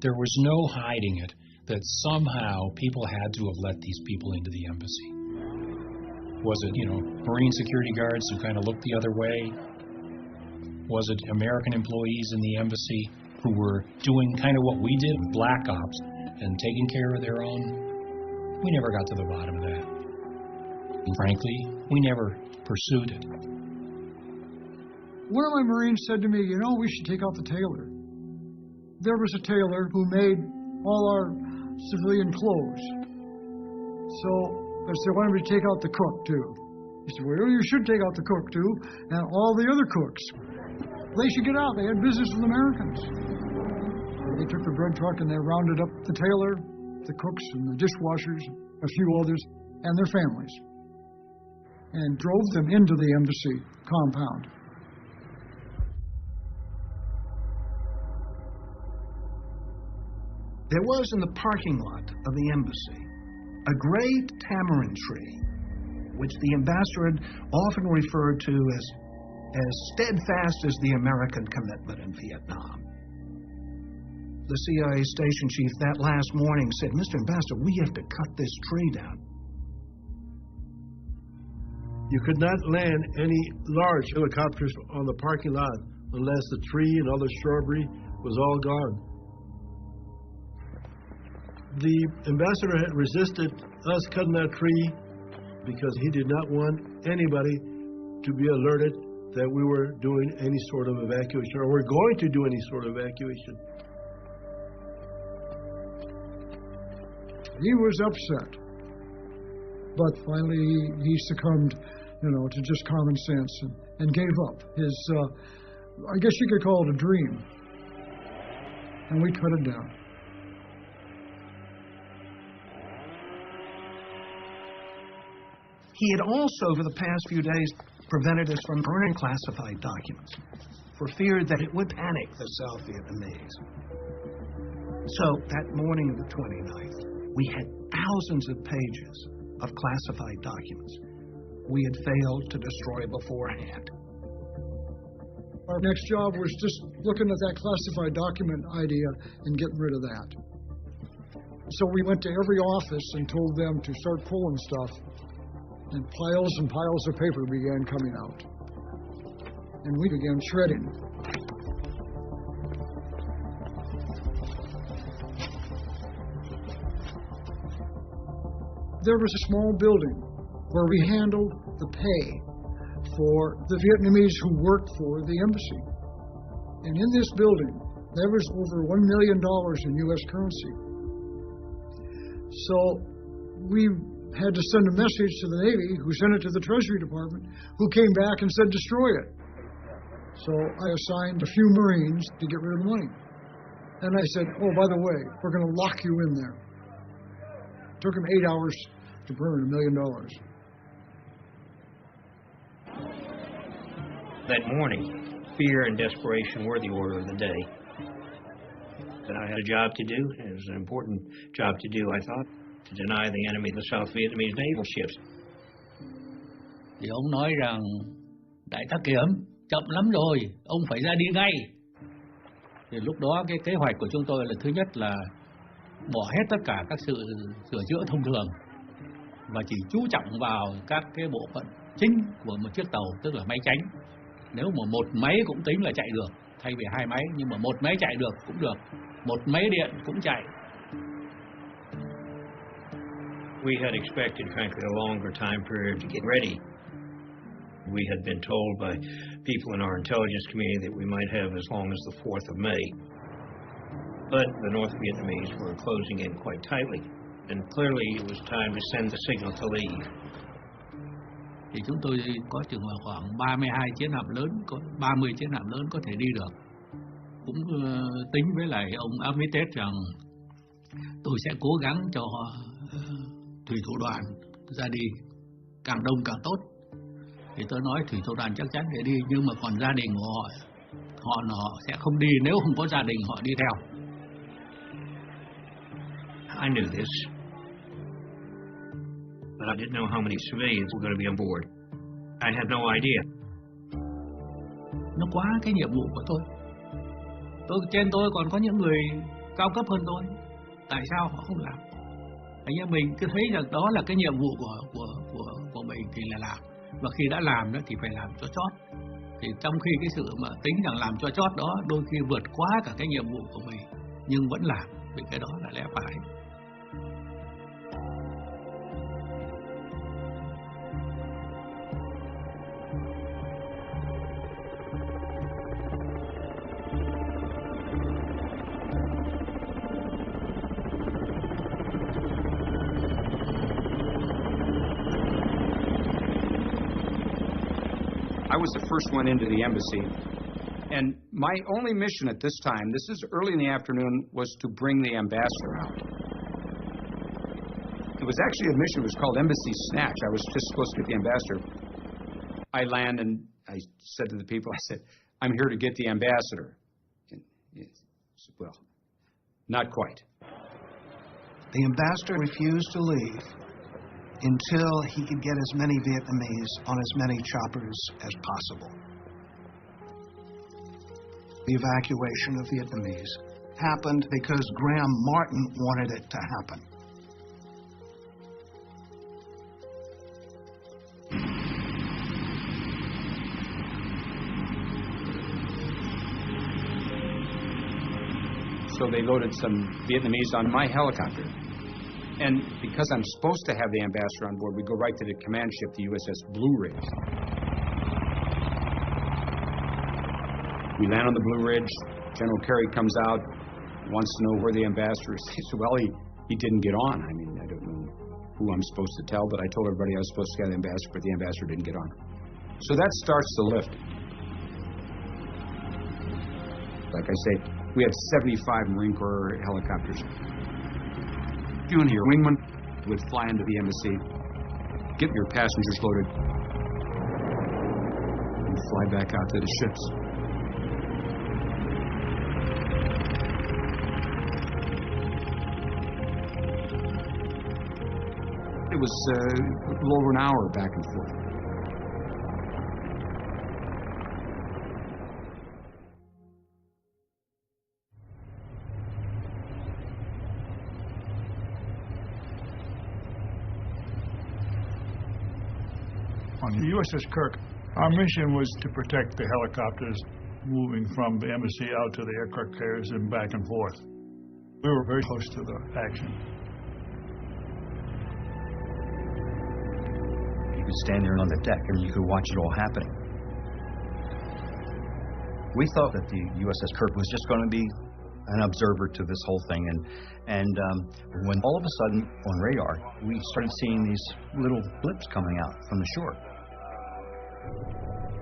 B: There was no hiding it that somehow people had to have let these people into the embassy. Was it, Marine security guards who kind of looked the other way? Was it American employees in the embassy who were doing kind of what we did with black ops and taking care of their own? We never got to the bottom of that. And frankly, we never pursued it.
Q: One of my Marines said to me, we should take out the tailor. There was a tailor who made all our civilian clothes. So I said, why don't we take out the cook, too? He said, well, you should take out the cook, too, and all the other cooks. They should get out. They had business with Americans. They took the bread truck and they rounded up the tailor, the cooks, and the dishwashers, a few others, and their families, and drove them into the embassy compound.
F: There was in the parking lot of the embassy a great tamarind tree, which the ambassador had often referred to as steadfast as the American commitment in Vietnam. The CIA station chief that last morning said, Mr. Ambassador, we have to cut this tree down.
K: You could not land any large helicopters on the parking lot unless the tree and all the shrubbery was all gone. The ambassador had resisted us cutting that tree because he did not want anybody to be alerted that we were doing any sort of evacuation or we're going to do any sort of evacuation.
Q: He was upset, but finally he succumbed, to just common sense and gave up his, I guess you could call it a dream, and we cut it down.
F: He had also, over the past few days, prevented us from burning classified documents for fear that it would panic the South Vietnamese. So, that morning of the 29th, we had thousands of pages of classified documents we had failed to destroy beforehand.
Q: Our next job was just looking at that classified document idea and getting rid of that. So we went to every office and told them to start pulling stuff. And piles of paper began coming out. And we began shredding. there was a small building where we handled the pay for the Vietnamese who worked for the embassy. And in this building, there was over $1 million in U.S. currency. So we had to send a message to the Navy, who sent it to the Treasury Department, who came back and said, destroy it. So I assigned a few Marines to get rid of the money. And I said, oh, by the way, we're going to lock you in there. It took them 8 hours to burn $1 million.
X: That morning, fear and desperation were the order of the day. That I had a job to do. It was an important job to do, I thought, to deny the enemy the South Vietnamese naval ships.
I: Thì ông nói rằng, Đại tá Kiểm, chậm lắm rồi, ông phải ra đi ngay. Thì lúc đó cái kế hoạch của chúng tôi là thứ nhất là bỏ hết tất cả các sự sửa chữa thông thường và chỉ chú trọng vào các cái bộ phận chính của một chiếc tàu, tức là máy tránh. Nếu mà một máy cũng tính là chạy được, thay vì 2 máy, nhưng mà một máy chạy được cũng được, một máy điện cũng chạy.
X: We had expected, frankly, a longer time period to get ready. We had been told by people in our intelligence community that we might have as long as the 4th of May. But the North Vietnamese were closing in quite tightly, and clearly it was time to send the signal to leave.
I: Thì chúng tôi có chừng là khoảng 32 chiến hạm lớn, có 30 chiến hạm lớn có thể đi được. Cũng tính với lại ông Armitage rằng tôi sẽ cố gắng cho thủy thủ đoàn ra đi càng đông càng tốt. Thì tôi nói thủy thủ đoàn chắc chắn để đi, nhưng mà còn gia đình của họ sẽ không đi nếu không có gia đình họ đi theo.
X: I knew this, but I didn't know how many civilians were going to be on board. I had no idea.
I: Nó quá cái nhiệm vụ của tôi. Trên tôi còn có những người cao cấp hơn tôi. Tại sao họ không làm? Anh em mình cứ thấy rằng đó là cái nhiệm vụ của mình thì là làm. Và khi đã làm đó thì phải làm cho chót. Thì trong khi cái sự mà tính rằng làm cho chót đó đôi khi vượt quá cả cái nhiệm vụ của mình, nhưng vẫn làm, vì cái đó là lẽ phải.
W: I was the first one into the embassy, and my only mission at this time, this is early in the afternoon, was to bring the ambassador out. It was actually a mission, it was called Embassy Snatch. I was just supposed to get the ambassador. I land and I said to the people, I said, I'm here to get the ambassador. And, well, not quite.
F: The ambassador refused to leave until he could get as many Vietnamese on as many choppers as possible. The evacuation of Vietnamese happened because Graham Martin wanted it to happen.
W: So they loaded some Vietnamese on my helicopter. And because I'm supposed to have the ambassador on board, we go right to the command ship, the USS Blue Ridge. We land on the Blue Ridge. General Carey comes out, wants to know where the ambassador is. He said, well, he didn't get on. I mean, I don't know who I'm supposed to tell, but I told everybody I was supposed to get the ambassador, but the ambassador didn't get on. So that starts the lift. Like I say, we have 75 Marine Corps helicopters. You and your wingman would fly into the embassy, get your passengers loaded, and fly back out to the ships. It was a little over an hour back and forth.
N: On the USS Kirk, our mission was to protect the helicopters moving from the embassy out to the aircraft carriers and back and forth. We were very close to the action.
C: could stand there on the deck and you could watch it all happening. We thought that the USS Kirk was just going to be an observer to this whole thing, and when all of a sudden on radar we started seeing these little blips coming out from the shore.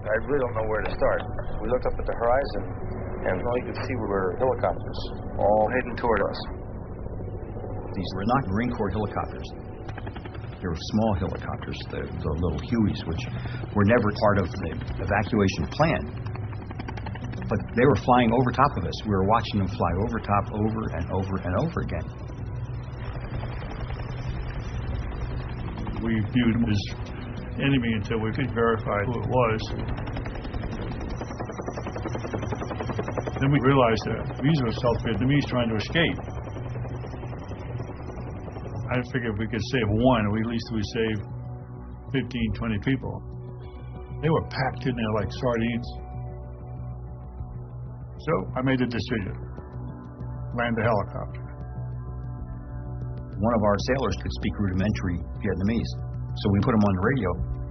V: I really don't know where to start. We looked up at the horizon, and all you could see were helicopters all heading toward us.
C: These were not Marine Corps helicopters. They were small helicopters, the little Hueys, which were never part of the evacuation plan. But they were flying over top of us. We were watching them fly over top, over and over and over again.
N: We viewed them as enemy until we could verify who it was. Then we realized that these were South Vietnamese trying to escape. I figured if we could save one, at least we saved 15, 20 people. They were packed in there like sardines. So I made a decision, land the helicopter.
C: One of our sailors could speak rudimentary Vietnamese, so we put him on the radio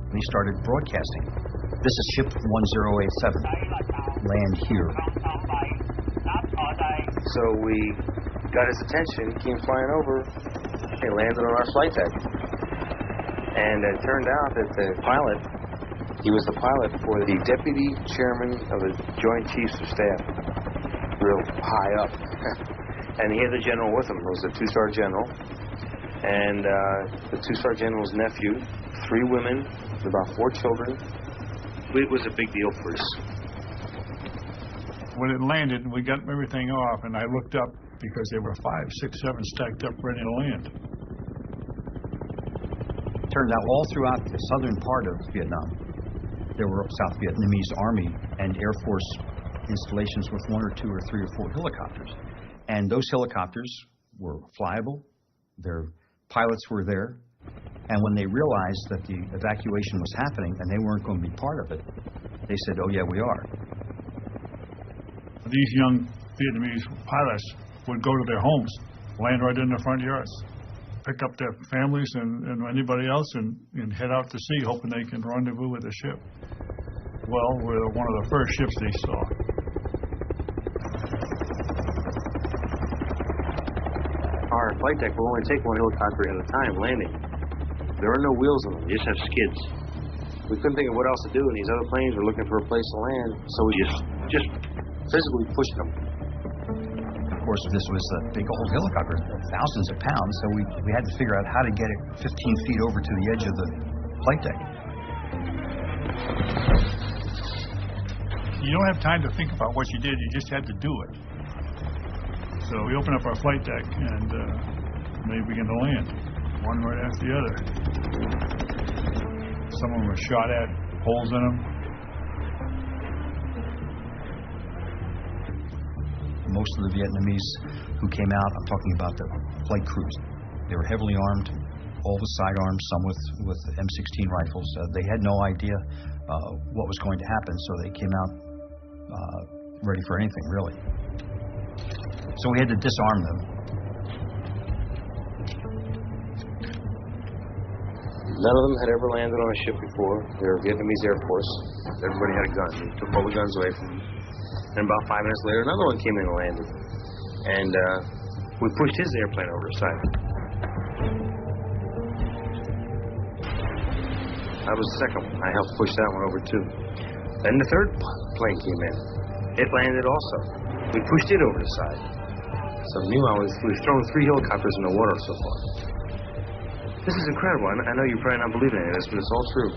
C: and he started broadcasting. This is ship 1087, land here.
V: So we got his attention, he came flying over, he landed on our flight deck. And it turned out that the pilot, he was the pilot for the Deputy Chairman of the Joint Chiefs of Staff, real high up. And he had the general with him. It was a two-star general. And the two-star general's nephew, 3 women, about 4 children. It was a big deal for us.
N: When it landed, we got everything off, and I looked up because there were 5, 6, 7 stacked up ready to land.
C: Turned out all throughout the southern part of Vietnam, there were South Vietnamese Army and Air Force installations with 1 or 2 or 3 or 4 helicopters. And those helicopters were flyable, their pilots were there, and when they realized that the evacuation was happening and they weren't going to be part of it, they said, oh yeah, we are.
N: These young Vietnamese pilots would go to their homes, land right in their front yards, pick up their families and anybody else and head out to sea, hoping they can rendezvous with the ship. Well, we're one of the first ships they saw.
V: Our flight deck will only take 1 helicopter at a time landing. There are no wheels on them, you just have skids. We couldn't think of what else to do, and these other planes were looking for a place to land, so we just physically pushed them.
C: Of course, this was a big old helicopter, thousands of pounds, so we had to figure out how to get it 15 feet over to the edge of the flight deck.
N: You don't have time to think about what you did, you just had to do it. So we opened up our flight deck and they began to land, one right after the other. Some of them were shot at, holes in them.
C: Most of the Vietnamese who came out, I'm talking about the flight crews, they were heavily armed, all with sidearms, some with M16 rifles. They had no idea what was going to happen, so they came out ready for anything, really. So we had to disarm them.
V: None of them had ever landed on a ship before. They were Vietnamese Air Force. Everybody had a gun. They took all the guns away from them. And about 5 minutes later, another one came in and landed. And we pushed his airplane over the side. I was the second one. I helped push that one over too. Then the third plane came in. It landed also. We pushed it over the side. So meanwhile, we've thrown 3 helicopters in the water so far. This is incredible. I know you're probably not believing it, but it's all true.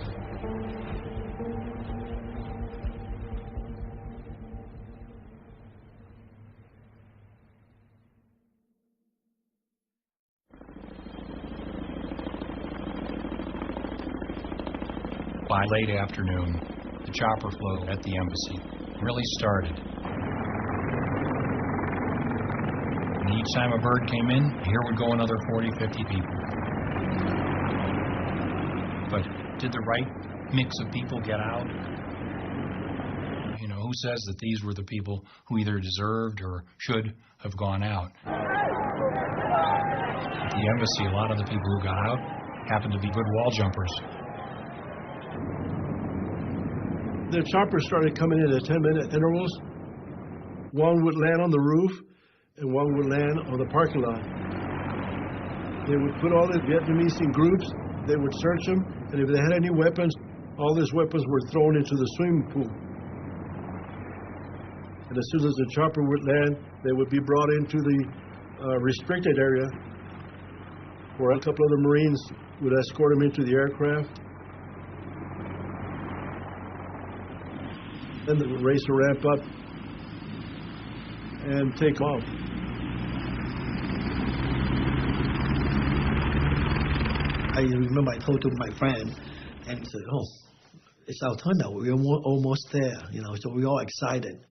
B: By late afternoon, the chopper flow at the embassy really started. And each time a bird came in, here would go another 40, 50 people. But did the right mix of people get out? You know, who says that these were the people who either deserved or should have gone out? At the embassy, a lot of the people who got out happened to be good wall jumpers.
K: The choppers started coming in at 10-minute intervals. One would land on the roof, and one would land on the parking lot. They would put all the Vietnamese in groups. They would search them, and if they had any weapons, all these weapons were thrown into the swimming pool. And as soon as the chopper would land, they would be brought into the restricted area, where a couple of the Marines would escort them into the aircraft. Then the race would ramp up and take off.
O: I remember I told to my friend, and he said, "Oh, it's our turn now. We're almost there, so we're all excited."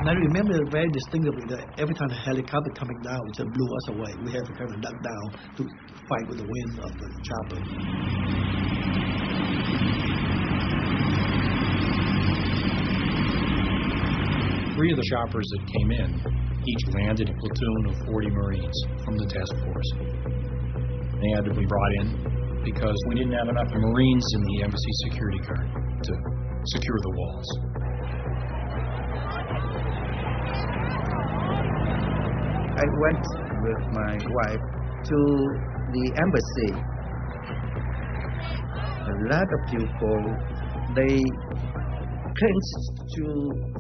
O: And I remember very distinctly that every time a helicopter coming down, it just blew us away. We had to kind of duck down to fight with the wind of the chopper.
B: Three of the choppers that came in each landed a platoon of 40 Marines from the task force. They had to be brought in because we didn't have enough Marines in the embassy security guard to secure the walls.
G: I went with my wife to the embassy. A lot of people, they clinged to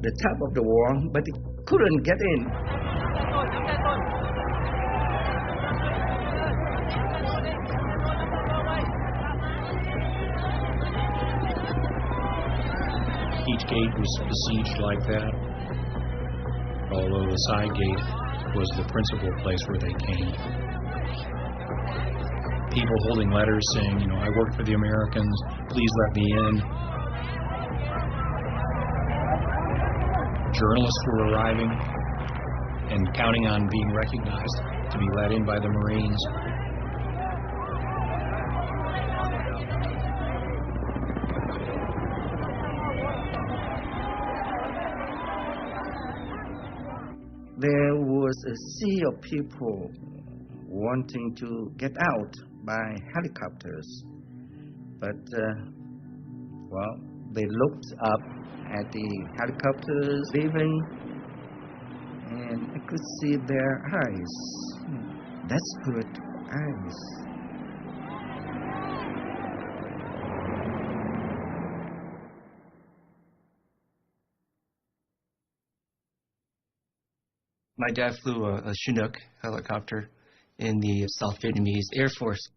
G: the top of the wall, but they couldn't get in.
B: Each gate was besieged like that, although the side gate was the principal place where they came. People holding letters saying, I work for the Americans, please let me in. Journalists were arriving and counting on being recognized to be let in by the Marines.
G: There was a sea of people wanting to get out by helicopters. But, they looked up at the helicopters leaving, and I could see their eyes. Desperate eyes.
A: My dad flew a Chinook helicopter in the South Vietnamese Air Force.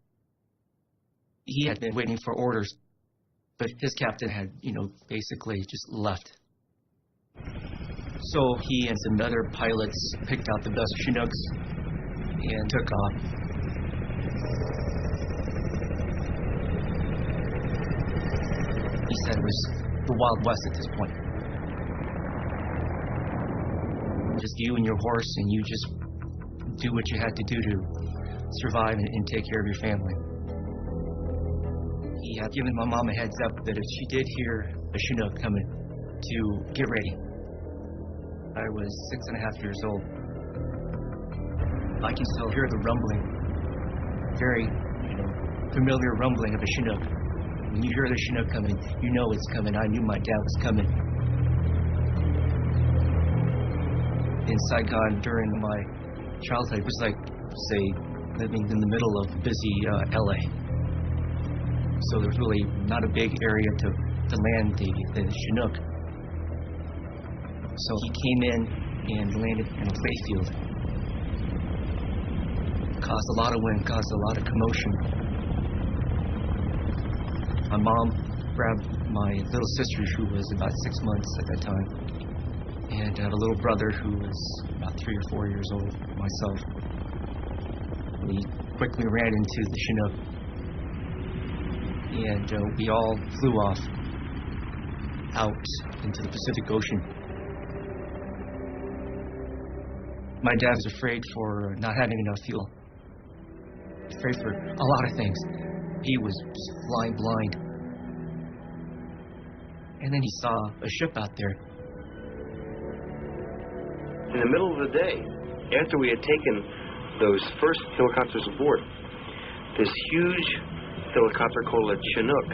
A: He had been waiting for orders, but his captain had, basically just left. So he and some other pilots picked out the best Chinooks and took off. He said it was the Wild West at this point. Just you and your horse, and you just do what you had to do to survive and take care of your family. He had given my mom a heads up that if she did hear a Chinook coming, to get ready. I was 6.5 years old. I can still hear the rumbling, very, familiar rumbling of a Chinook. When you hear the Chinook coming, you know it's coming. I knew my dad was coming. In Saigon during my childhood, it was like, say, living in the middle of busy LA. So there's really not a big area to land the Chinook. So he came in and landed in a playfield. Caused a lot of wind, caused a lot of commotion. My mom grabbed my little sister, who was about 6 months at that time, and I had a little brother who was about 3 or 4 years old, myself. We quickly ran into the Chinook, and we all flew off out into the Pacific Ocean. My dad was afraid for not having enough fuel. Afraid for a lot of things. He was just flying blind. And then he saw a ship out there.
V: In the middle of the day, after we had taken those first helicopters aboard, this huge helicopter called a Chinook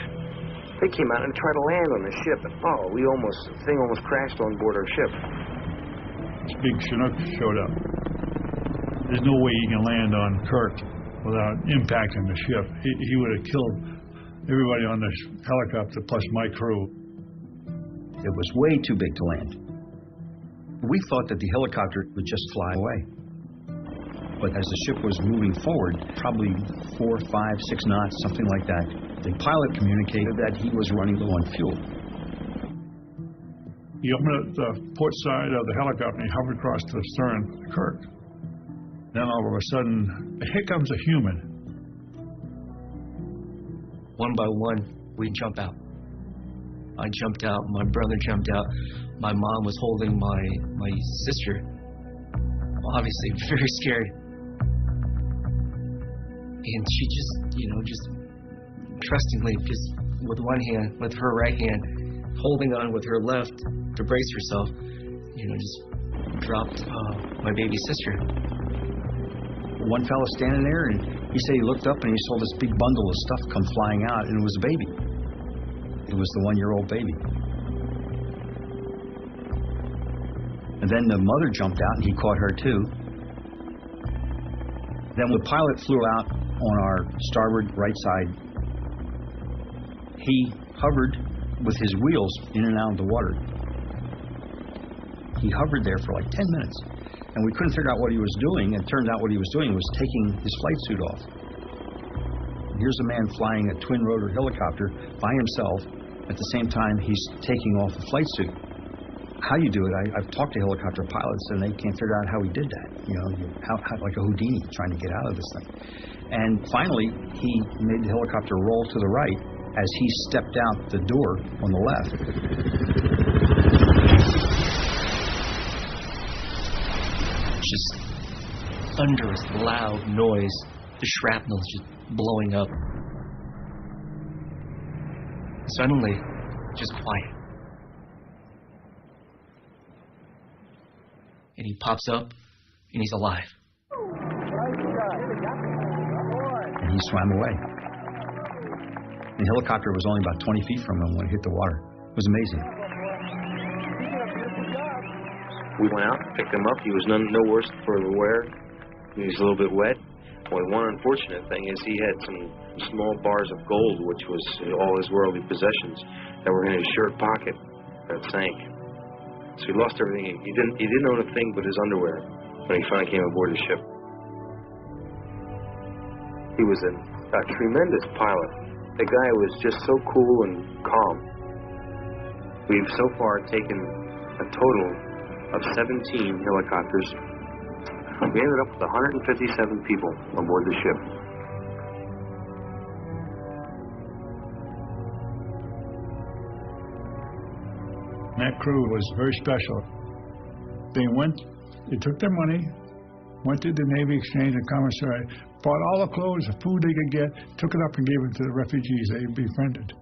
V: They came out and tried to land on the ship, and the thing almost crashed on board our ship.
N: This big Chinook showed up. There's no way he can land on Kirk without impacting the ship. He would have killed everybody on the helicopter plus my crew.
C: It was way too big to land. We thought that the helicopter would just fly away. But as the ship was moving forward, probably 4, 5, 6 knots, something like that, the pilot communicated that he was running low on fuel.
N: He opened up the port side of the helicopter and he hovered across the stern of Kirk. Then all of a sudden, here comes a human.
A: One by one, we jump out. I jumped out, my brother jumped out, my mom was holding my sister, obviously very scared. And she just trustingly, just with one hand, with her right hand, holding on with her left to brace herself, just dropped my baby sister.
C: One fella standing there, and he said he looked up and he saw this big bundle of stuff come flying out, and it was a baby. It was the 1-year-old baby. And then the mother jumped out and he caught her too. Then the pilot flew out on our starboard right side. He hovered with his wheels in and out of the water. He hovered there for like 10 minutes. And we couldn't figure out what he was doing. And it turned out what he was doing was taking his flight suit off. Here's a man flying a twin-rotor helicopter by himself. At the same time, he's taking off the flight suit. How you do it, I've talked to helicopter pilots, and they can't figure out how he did that. How like a Houdini trying to get out of this thing. And finally, he made the helicopter roll to the right as he stepped out the door on the left.
A: Just thunderous, loud noise. The shrapnel is just blowing up. Suddenly, just quiet. And he pops up, and he's alive.
C: And he swam away. The helicopter was only about 20 feet from him when it hit the water. It was amazing.
V: We went out, picked him up. He was no worse for the wear. He was a little bit wet. Well, one unfortunate thing is he had some small bars of gold, which was all his worldly possessions, that were in his shirt pocket that sank. So he lost everything. He didn't own a thing but his underwear when he finally came aboard the ship. He was a tremendous pilot. The guy was just so cool and calm. We've so far taken a total of 17 helicopters. We ended up with 157 people aboard the ship.
N: That crew was very special. They took their money, went to the Navy Exchange and Commissary, bought all the clothes, the food they could get, took it up and gave it to the refugees they befriended.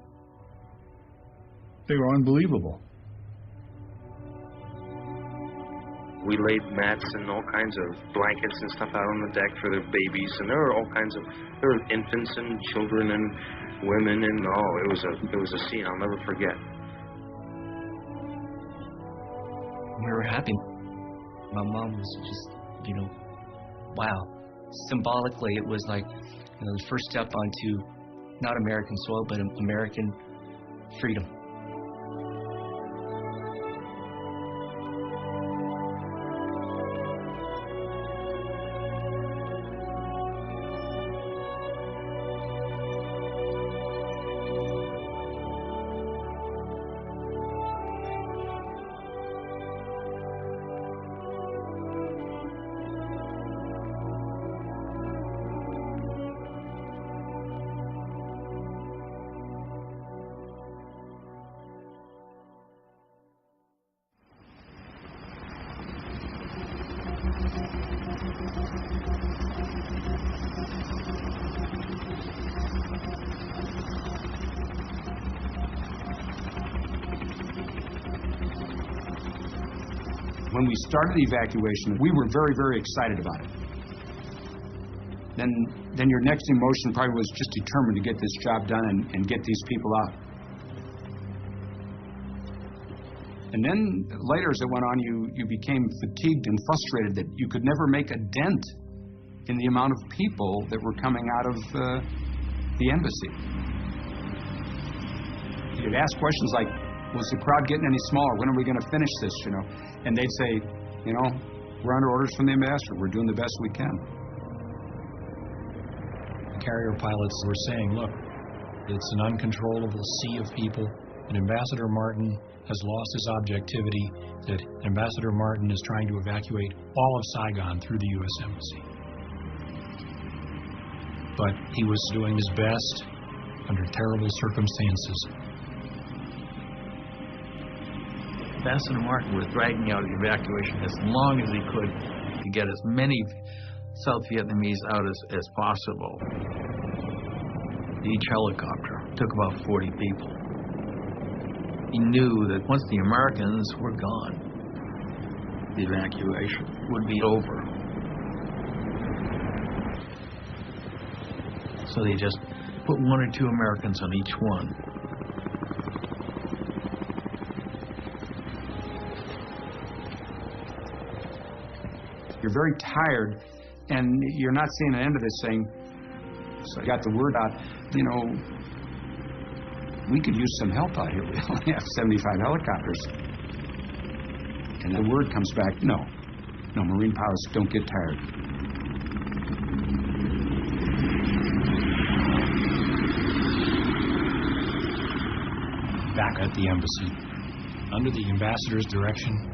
N: They were unbelievable.
V: We laid mats and all kinds of blankets and stuff out on the deck for their babies, and there were infants and children and women, and it was a scene I'll never forget.
A: We were happy. My mom was just, wow. Symbolically, it was like, the first step onto not American soil, but American freedom.
W: When we started the evacuation, we were very, very excited about it. Then your next emotion probably was just determined to get this job done and get these people out. And then later, as it went on, you became fatigued and frustrated that you could never make a dent in the amount of people that were coming out of the embassy. You'd ask questions like, was the crowd getting any smaller? When are we going to finish this, you know? And they'd say, you know, we're under orders from the ambassador. We're doing the best we can.
B: The carrier pilots were saying, look, it's an uncontrollable sea of people, and Ambassador Martin has lost his objectivity, that Ambassador Martin is trying to evacuate all of Saigon through the U.S. Embassy. But he was doing his best under terrible circumstances.
Y: Ambassador Martin was dragging out the evacuation as long as he could to get as many South Vietnamese out as possible. Each helicopter took about 40 people. He knew that once the Americans were gone, the evacuation would be over. So they just put 1 or 2 Americans on each one.
W: You're very tired, and you're not seeing an end of this thing. So I got the word out, you know, we could use some help out here. We only have 75 helicopters. And the word comes back, no, Marine pilots don't get tired.
B: Back at the embassy, under the ambassador's direction,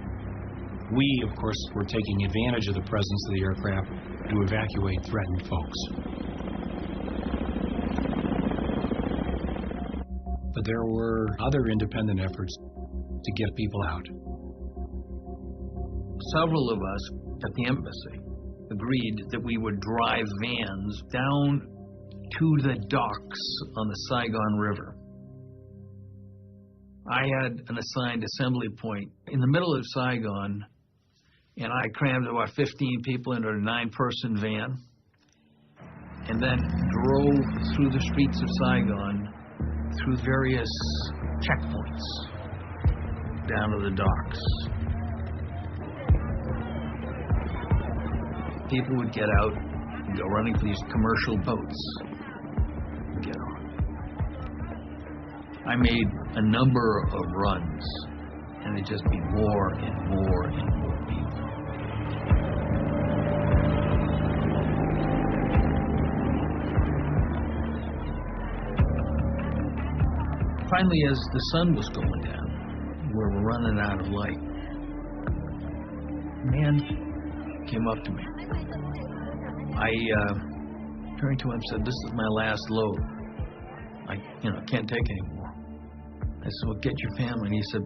B: we, of course, were taking advantage of the presence of the aircraft to evacuate threatened folks. But there were other independent efforts to get people out.
Y: Several of us at the embassy agreed that we would drive vans down to the docks on the Saigon River. I had an assigned assembly point in the middle of Saigon, and I crammed about 15 people into a 9-person van and then drove through the streets of Saigon through various checkpoints down to the docks. People would get out and go running for these commercial boats and get on. I made a number of runs, and it'd just be more and more and more people. Finally, as the sun was going down, we were running out of light. A man came up to me. I turned to him and said, "This is my last load. I can't take any more." I said, "Well, get your family." And he said,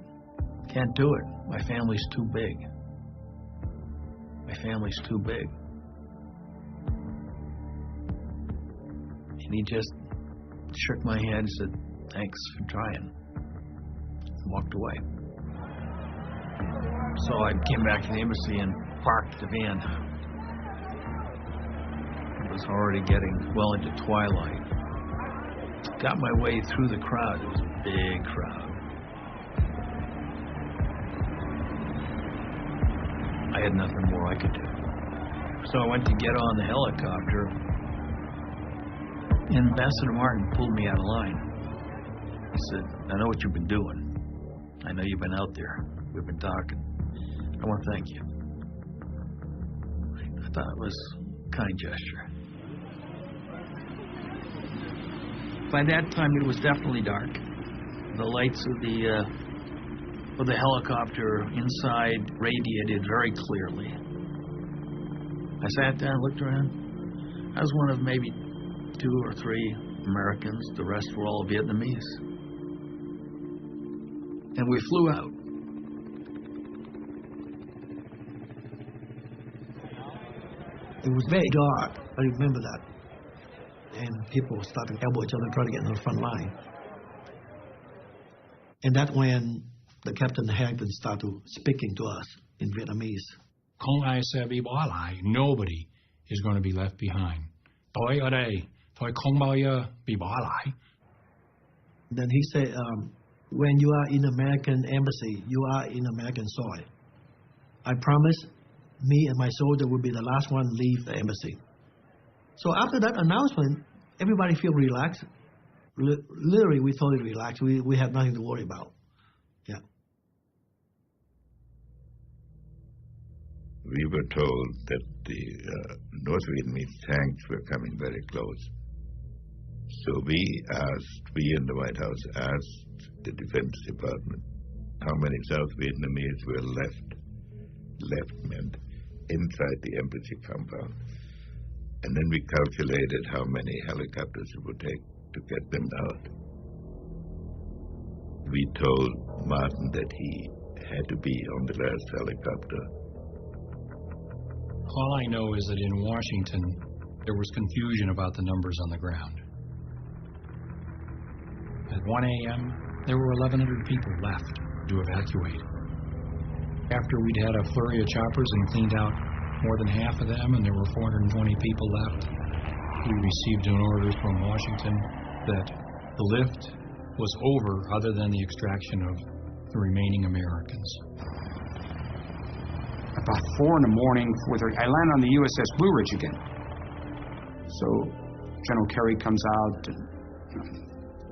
Y: "Can't do it. My family's too big. My family's too big." And he just shook my head and said, "Thanks for trying," and walked away. So I came back to the embassy and parked the van. It was already getting well into twilight. Got my way through the crowd. It was a big crowd. I had nothing more I could do. So I went to get on the helicopter, and Ambassador Martin pulled me out of line. He said, "I know what you've been doing. I know you've been out there. We've been talking. I want to thank you." I thought it was a kind gesture. By that time, it was definitely dark. The lights of the helicopter inside radiated very clearly. I sat down and looked around. I was one of maybe 2 or 3 Americans. The rest were all Vietnamese. And we flew out.
O: It was very dark. I remember that. And people were starting to elbow each other, trying to get in the front line. And that's when the Captain Hampton started speaking to us in Vietnamese.
B: Không ai sẽ bị bỏ lại. Nobody is going to be left behind. Tôi ở đây, tôi không bao giờ bị bỏ lại.
O: Then he said, when you are in American embassy, you are in American soil. I promise me and my soldier will be the last one to leave the embassy. So after that announcement, everybody feel relaxed. Literally, we totally relaxed. We have nothing to worry about. Yeah.
D: We were told that the North Vietnamese tanks were coming very close. So we in the White House asked the Defense Department how many South Vietnamese were left meant inside the embassy compound. And then we calculated how many helicopters it would take to get them out. We told Martin that he had to be on the last helicopter.
B: All I know is that in Washington, there was confusion about the numbers on the ground. At 1 a.m., there were 1,100 people left to evacuate. After we'd had a flurry of choppers and cleaned out more than half of them, and there were 420 people left, we received an order from Washington that the lift was over other than the extraction of the remaining Americans.
W: About 4 in the morning, 4:30, I land on the USS Blue Ridge again. So General Kerry comes out and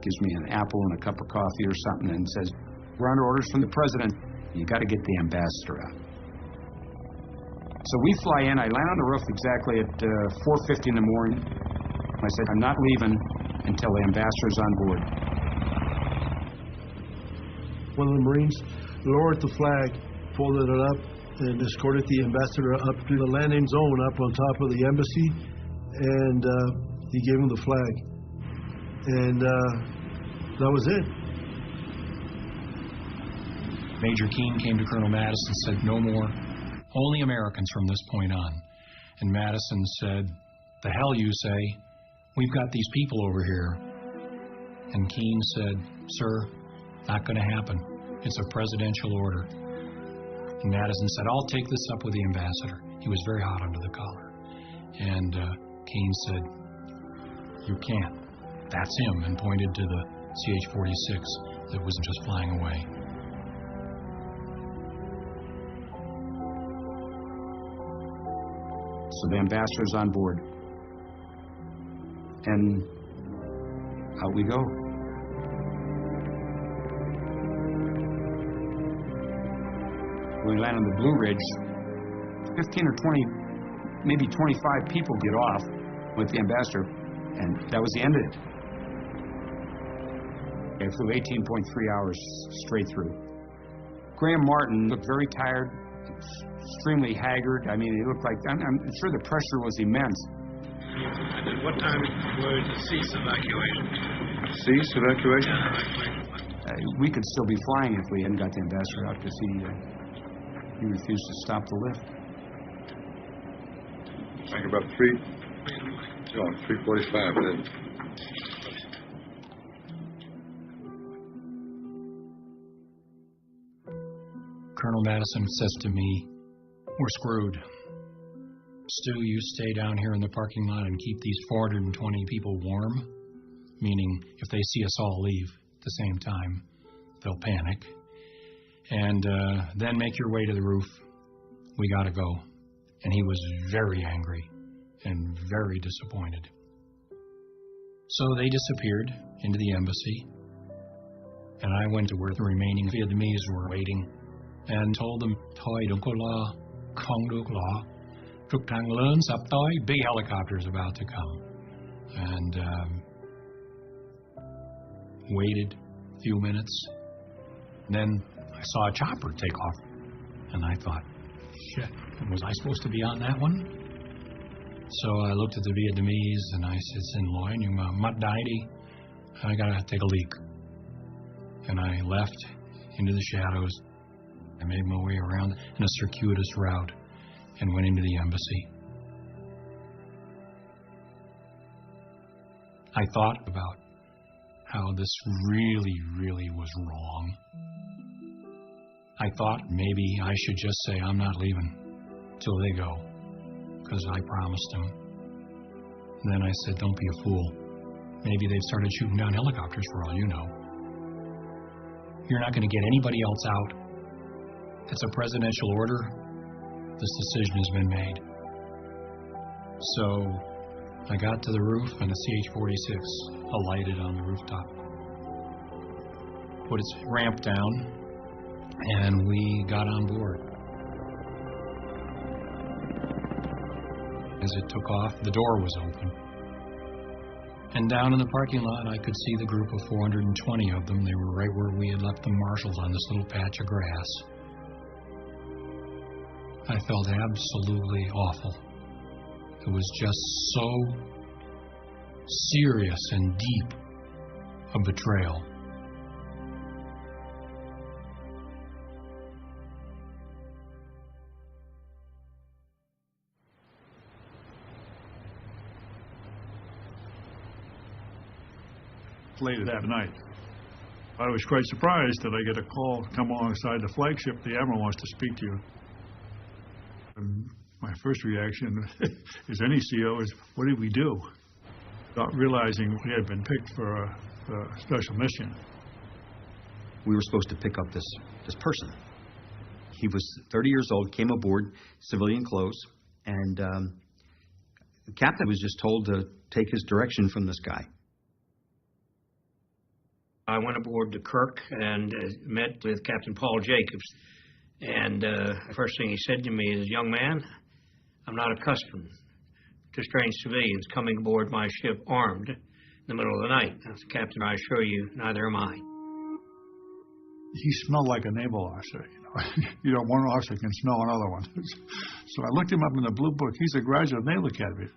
W: gives me an apple and a cup of coffee or something and says, "We're under orders from the president. You got to get the ambassador out." So we fly in. I land on the roof exactly at 4:50 in the morning. I said, "I'm not leaving until the ambassador's on board."
K: One of the Marines lowered the flag, folded it up, and escorted the ambassador up to the landing zone up on top of the embassy, and he gave him the flag. And that was it.
B: Major Keane came to Colonel Madison and said, "No more, only Americans from this point on." And Madison said, "The hell you say, we've got these people over here." And Keane said, "Sir, not going to happen. It's a presidential order." And Madison said, "I'll take this up with the ambassador." He was very hot under the collar. And Keane said, "You can't. That's him," and pointed to the CH-46 that was just flying away.
W: So the ambassador's on board. And out we go. When we land on the Blue Ridge, 15 or 20, maybe 25 people get off with the ambassador, and that was the end of it. I flew 18.3 hours straight through. Graham Martin looked very tired, extremely haggard. I mean, he looked like, I'm sure the pressure was immense.
Y: And at what time were the cease evacuation?
D: Cease evacuation?
W: We could still be flying if we hadn't got the ambassador out because he refused to stop the lift.
D: Like about 3:45 then.
B: Colonel Madison says to me, "We're screwed. Stu, you stay down here in the parking lot and keep these 420 people warm," meaning if they see us all leave at the same time, they'll panic. "And then make your way to the roof. We gotta go." And he was very angry and very disappointed. So they disappeared into the embassy, and I went to where the remaining Vietnamese were waiting and told them, "Thôi đừng có lo, không được lo. Trực thăng lớn sắp tới, big helicopters about to come." And waited a few minutes. Then I saw a chopper take off, and I thought, shit, was I supposed to be on that one? So I looked at the Vietnamese and I said, "Xin lỗi, nhưng mà mắt đái đi. I gotta take a leak." And I left into the shadows. I made my way around in a circuitous route and went into the embassy. I thought about how this really, really was wrong. I thought maybe I should just say I'm not leaving till they go, because I promised them. And then I said, "Don't be a fool. Maybe they've started shooting down helicopters for all you know." You're not going to get anybody else out. It's a presidential order. This decision has been made. So I got to the roof and a CH-46 alighted on the rooftop. Put its ramp down and we got on board. As it took off, the door was open. And down in the parking lot, I could see the group of 420 of them. They were right where we had left the marshals on this little patch of grass. I felt absolutely awful. It was just so serious and deep a betrayal.
N: Later that night, I was quite surprised that I get a call, come alongside the flagship, the Admiral wants to speak to you. And my first reaction, as any CO, is, what did we do? Not realizing we had been picked for a special mission.
C: We were supposed to pick up this person. He was 30 years old, came aboard, civilian clothes, and the captain was just told to take his direction from this guy.
X: I went aboard the Kirk and met with Captain Paul Jacobs. And the first thing he said to me is, young man, I'm not accustomed to strange civilians coming aboard my ship armed in the middle of the night. I said, Captain, I assure you, neither am I.
N: He smelled like a naval officer. One officer can smell another one. So I looked him up in the Blue Book. He's a graduate of Naval Academy.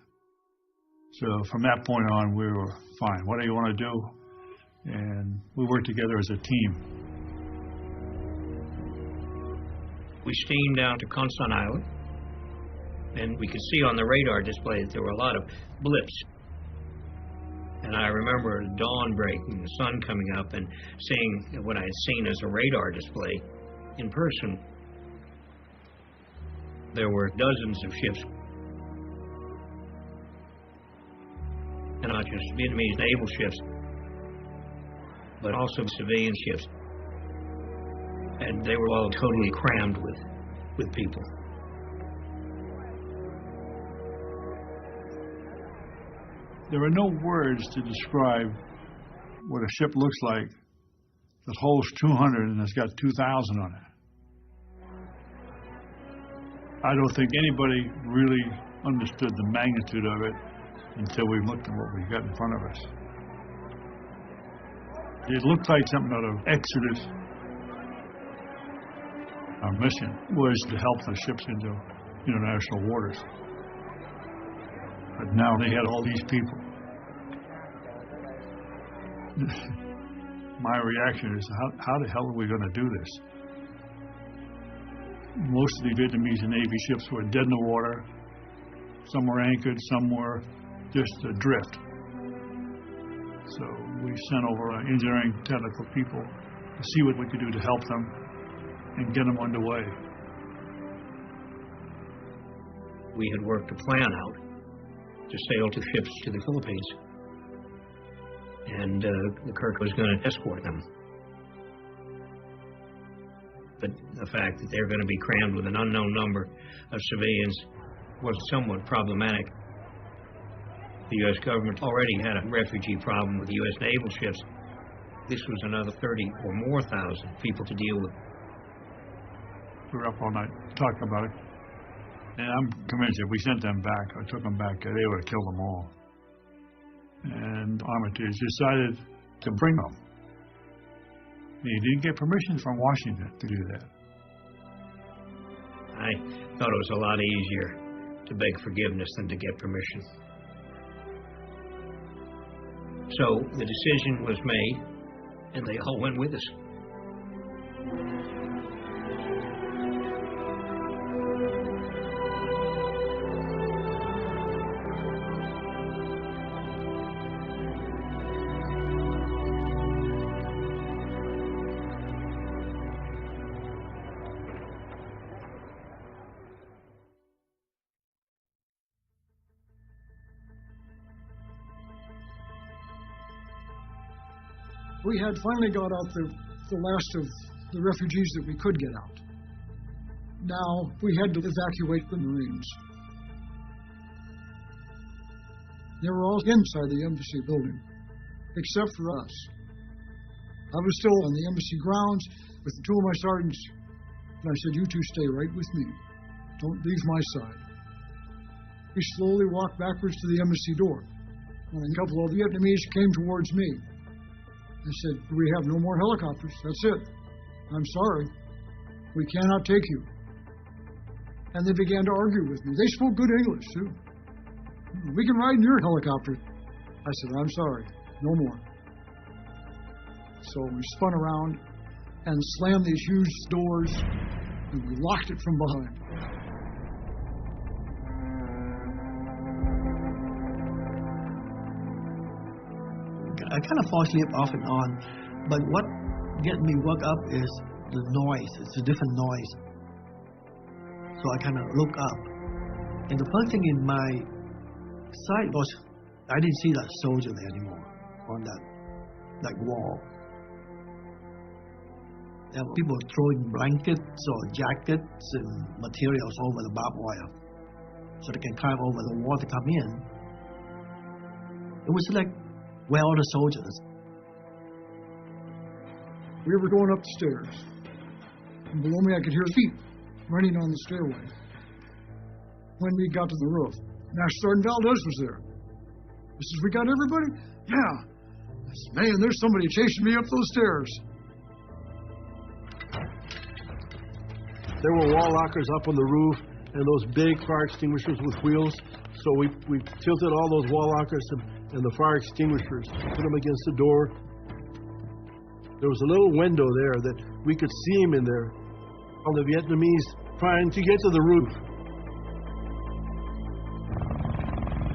N: So from that point on, we were fine. What do you want to do? And we worked together as a team.
X: We steamed down to Quonset Island, and we could see on the radar display that there were a lot of blips. And I remember dawn breaking, the sun coming up, and seeing what I had seen as a radar display in person. There were dozens of ships, and not just Vietnamese naval ships, but also civilian ships. And they were all totally crammed with people.
N: There are no words to describe what a ship looks like that holds 200 and has got 2,000 on it. I don't think anybody really understood the magnitude of it until we looked at what we got in front of us. It looked like something out of Exodus. Our mission was to help the ships into international waters. But now they had all these people. My reaction is, how the hell are we going to do this? Most of the Vietnamese Navy ships were dead in the water. Some were anchored, some were just adrift. So we sent over our engineering technical people to see what we could do to help them and get them underway.
X: We had worked a plan out to sail two ships to the Philippines, and the Kirk was going to escort them. But the fact that they're going to be crammed with an unknown number of civilians was somewhat problematic. The U.S. government already had a refugee problem with U.S. naval ships. This was another 30 or more thousand people to deal with.
N: We were up all night talking about it. And I'm convinced if we sent them back, or took them back, they would have killed them all. And Armitage decided to bring them. He didn't get permission from Washington to do that.
X: I thought it was a lot easier to beg forgiveness than to get permission. So the decision was made, and they all went with us.
Q: We had finally got out the the last of the refugees that we could get out. Now we had to evacuate the Marines. They were all inside the embassy building, except for us. I was still on the embassy grounds with two of my sergeants, and I said, "You two stay right with me. Don't leave my side." We slowly walked backwards to the embassy door. And a couple of Vietnamese came towards me. I said, "We have no more helicopters. That's it. I'm sorry. We cannot take you." And they began to argue with me. They spoke good English, too. "We can ride in your helicopter." I said, "I'm sorry. No more." So we spun around and slammed these huge doors, and we locked it from behind.
O: I kind of fall asleep off and on, but what gets me woke up is the noise. It's a different noise. So I kind of look up, and the first thing in my sight was I didn't see that soldier there anymore on that wall. There were people throwing blankets or jackets and materials over the barbed wire so they can climb over the wall to come in. It was like, where are the soldiers?
Q: We were going up the stairs, and below me I could hear feet running on the stairway. When we got to the roof, Master Sergeant Valdez was there. He says, "We got everybody?" "Yeah." I said, "Man, there's somebody chasing me up those stairs."
K: There were wall lockers up on the roof and those big fire extinguishers with wheels. So we tilted all those wall lockers and the fire extinguishers, put them against the door. There was a little window there that we could see them in there. All the Vietnamese trying to get to the roof.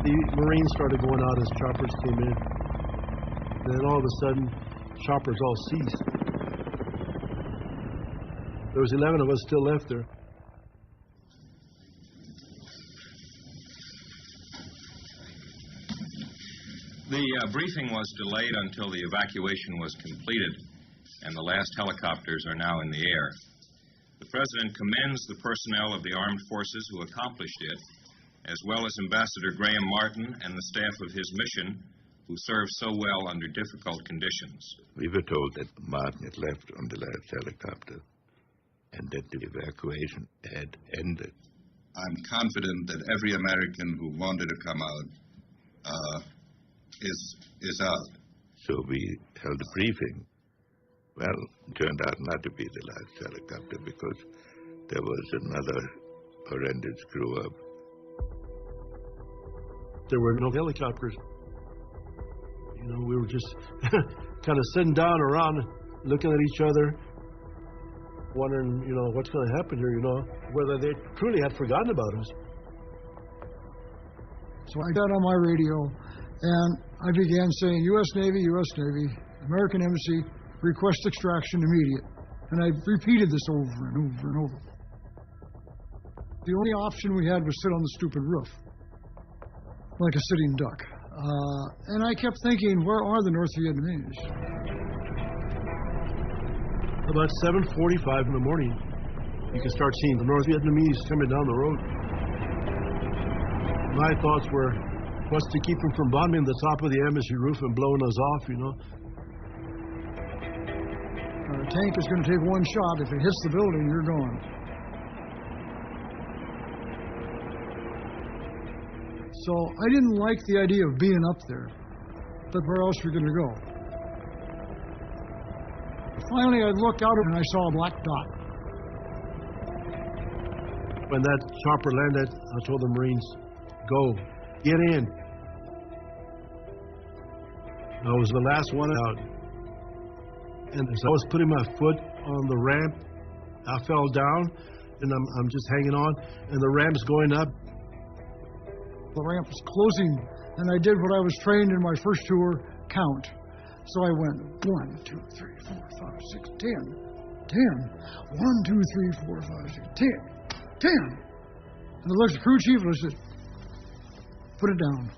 K: The Marines started going out as choppers came in. Then all of a sudden, choppers all ceased. There was 11 of us still left there.
L: The briefing was delayed until the evacuation was completed, and the last helicopters are now in the air. The President commends the personnel of the armed forces who accomplished it, as well as Ambassador Graham Martin and the staff of his mission, who served so well under difficult conditions.
D: We were told that Martin had left on the last helicopter and that the evacuation had ended.
R: I'm confident that every American who wanted to come out is out.
D: So we held a briefing. Well, it turned out not to be the last helicopter because there was another horrendous screw-up.
K: There were no helicopters. You know, we were just kind of sitting down around, looking at each other, wondering, you know, what's going to happen here, you know, whether they truly had forgotten about us.
Q: So I got on my radio, and I began saying, U.S. Navy, American Embassy, request extraction immediate. And I repeated this over and over and over. The only option we had was sit on the stupid roof, like a sitting duck. And I kept thinking, where are the North Vietnamese?
K: About 7:45 in the morning, you can start seeing the North Vietnamese coming down the road. My thoughts were, what's to keep them from bombing the top of the embassy roof and blowing us off, you know?
Q: A tank is going to take one shot. If it hits the building, you're gone. So I didn't like the idea of being up there, but where else were we going to go? Finally, I looked out and I saw a black dot.
K: When that chopper landed, I told the Marines, go, get in. I was the last one out. And as I was putting my foot on the ramp, I fell down, and I'm just hanging on, and the ramp's going up.
Q: The ramp was closing, and I did what I was trained in my first tour, count. So I went 1, 2, 3, 4, 5, 6, 10, 10. 1, 2, 3, 4, 5, 6, 10, 10. And I looked at the crew chief and I said, put it down.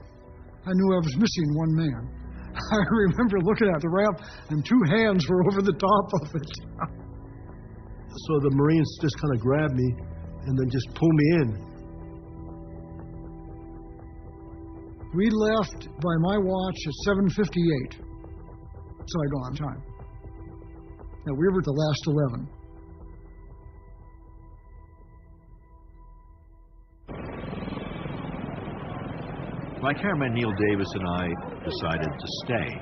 Q: I knew I was missing one man. I remember looking at the ramp and two hands were over the top of it.
K: So the Marines just kind of grabbed me and then just pulled me in.
Q: We left by my watch at 7:58 Saigon time. Now we were the last 11.
E: My cameraman Neil Davis and I decided to stay.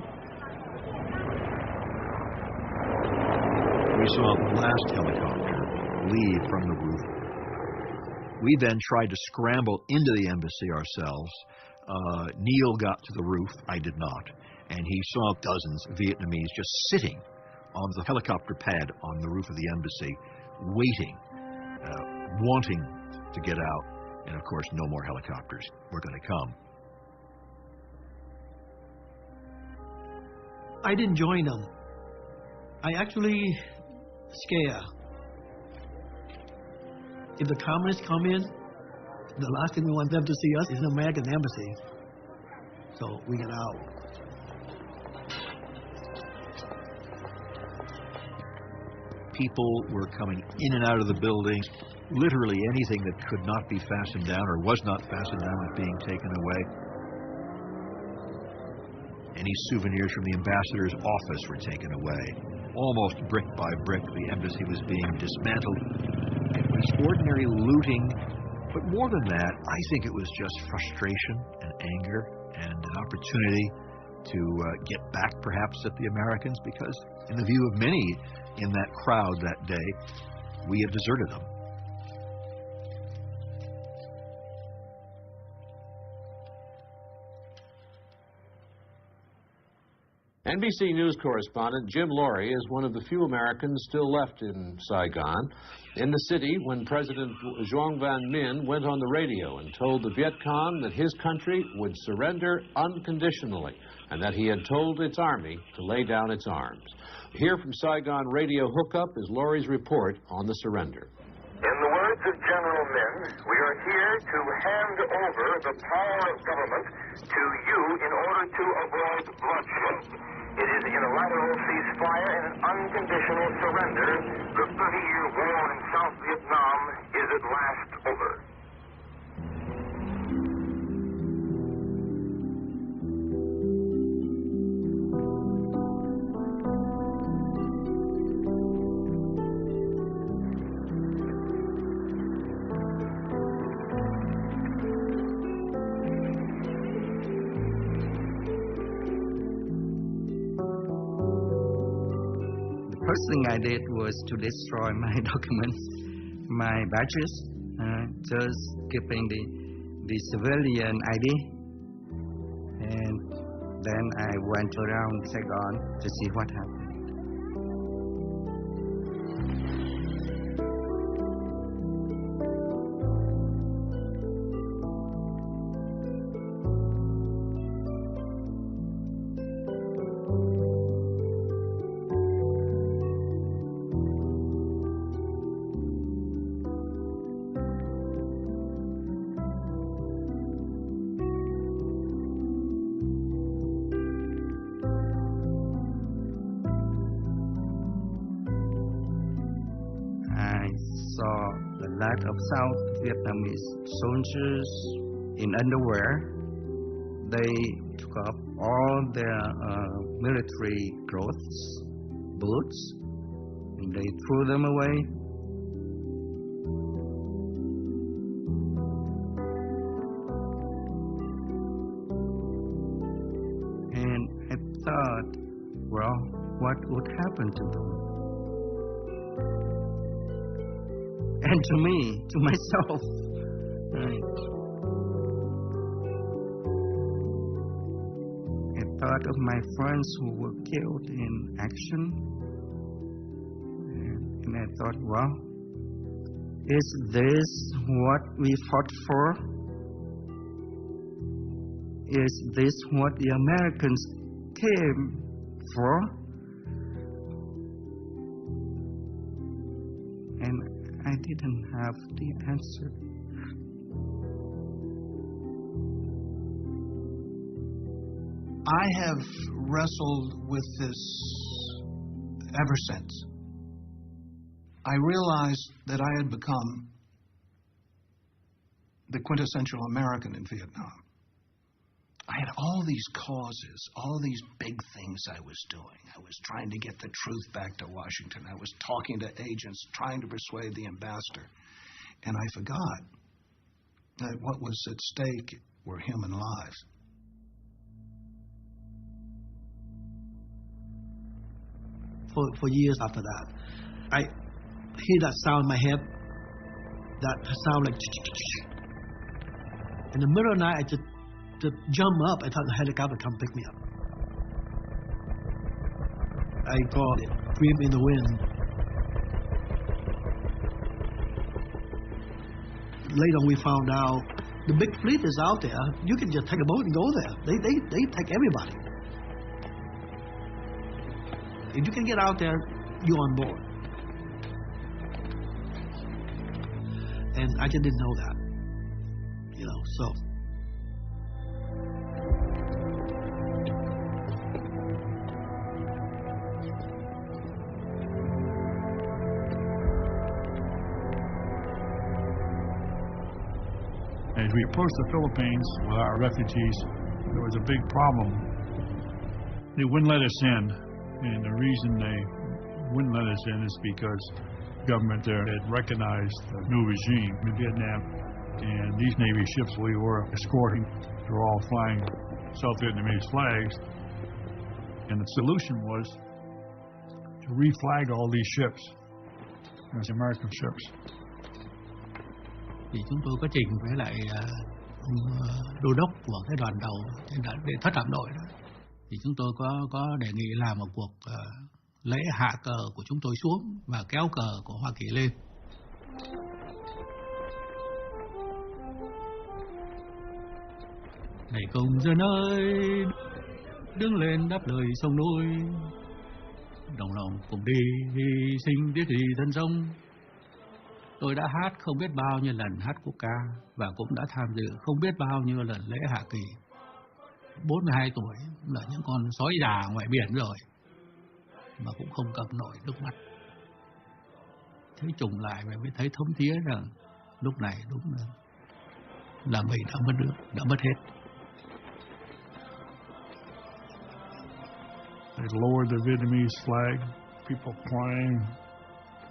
E: We saw the last helicopter leave from the roof. We then tried to scramble into the embassy ourselves. Neil got to the roof, I did not, and he saw dozens of Vietnamese just sitting on the helicopter pad on the roof of the embassy, waiting, wanting to get out, and of course no more helicopters were going to come.
O: I didn't join them. I actually scared. If the communists come in, the last thing we want them to see us is an American embassy. So we get out.
E: People were coming in and out of the buildings. Literally anything that could not be fastened down or was not fastened down was being taken away. Any souvenirs from the ambassador's office were taken away. Almost brick by brick, the embassy was being dismantled. It was ordinary looting, but more than that, I think it was just frustration and anger and an opportunity to get back perhaps at the Americans, because in the view of many in that crowd that day, we had deserted them.
H: NBC News correspondent Jim Laurie is one of the few Americans still left in Saigon, in the city when President Duong Van Minh went on the radio and told the Viet Cong that his country would surrender unconditionally and that he had told its army to lay down its arms. Here from Saigon Radio Hookup is Laurie's report on the surrender.
J: In the words of General Minh, we are here to hand over the power of government to you in order to avoid bloodshed. It is a unilateral ceasefire and an unconditional surrender. The 30-year war in South Vietnam is at last over.
G: First thing I did was to destroy my documents, my badges, just keeping the civilian ID. And then I went around Saigon to see what happened. Of South Vietnamese soldiers in underwear. They took off all their military clothes, boots, and they threw them away. And I thought, well, what would happen to them? And to me, to myself, right? I thought of my friends who were killed in action, and I thought, well, is this what we fought for? Is this what the Americans came for? And I didn't have the answer.
F: I have wrestled with this ever since. I realized that I had become the quintessential American in Vietnam. I had all these causes, all these big things I was doing. I was trying to get the truth back to Washington. I was talking to agents, trying to persuade the ambassador. And I forgot that what was at stake were human lives.
O: For years after that, I hear that sound in my head, that sound like in the middle of the night. I just jump up. I thought the helicopter come pick me up. I called it Dream in the Wind. Later on we found out the big fleet is out there. You can just take a boat and go there. They take everybody. If you can get out there, you're on board. And I just didn't know that. You know, so.
N: As we approached the Philippines with our refugees, there was a big problem. They wouldn't let us in, and the reason they wouldn't let us in is because the government there had recognized the new regime in Vietnam, and these Navy ships we were escorting were all flying South Vietnamese flags, and the solution was to reflag all these ships as American ships.
I: Thì chúng tôi có trình với lại ông đô đốc của cái đoàn tàu để thất hạm đội đó, thì chúng tôi có đề nghị làm một cuộc lễ hạ cờ của chúng tôi xuống và kéo cờ của Hoa Kỳ lên. Này công dân ơi, đứng lên đáp lời sông núi, đồng lòng cùng đi hy sinh biết gì thân sông. Tôi đã hát không biết bao nhiêu lần hát quốc ca và cũng đã tham dự không biết bao nhiêu lần lễ hạ kỳ. 42 tuổi là những con sói già ngoài biển rồi mà cũng không cầm nổi nước mắt. Thế trùng lại và mới thấy thấm thía rằng lúc này đúng là mình đã mất nước, đã mất hết.
N: They lowered the Vietnamese flag, people crying.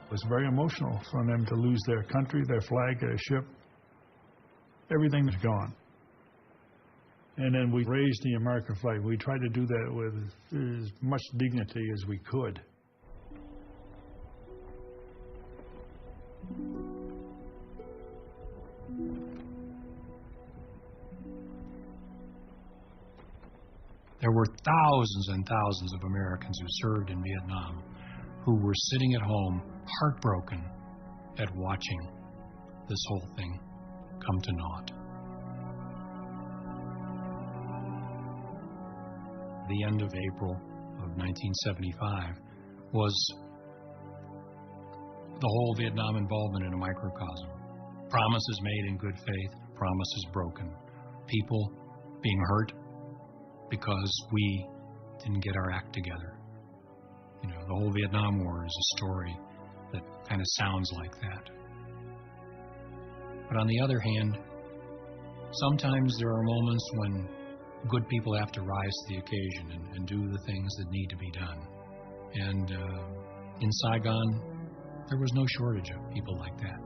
N: It was very emotional for them to lose their country, their flag, their ship. Everything was gone. And then we raised the American flag. We tried to do that with as much dignity as we could.
B: There were thousands and thousands of Americans who served in Vietnam who were sitting at home heartbroken at watching this whole thing come to naught. The end of April of 1975 was the whole Vietnam involvement in a microcosm. Promises made in good faith, promises broken. People being hurt because we didn't get our act together. You know, the whole Vietnam War is a story that kind of sounds like that. But on the other hand, sometimes there are moments when good people have to rise to the occasion and do the things that need to be done. And in Saigon, there was no shortage of people like that.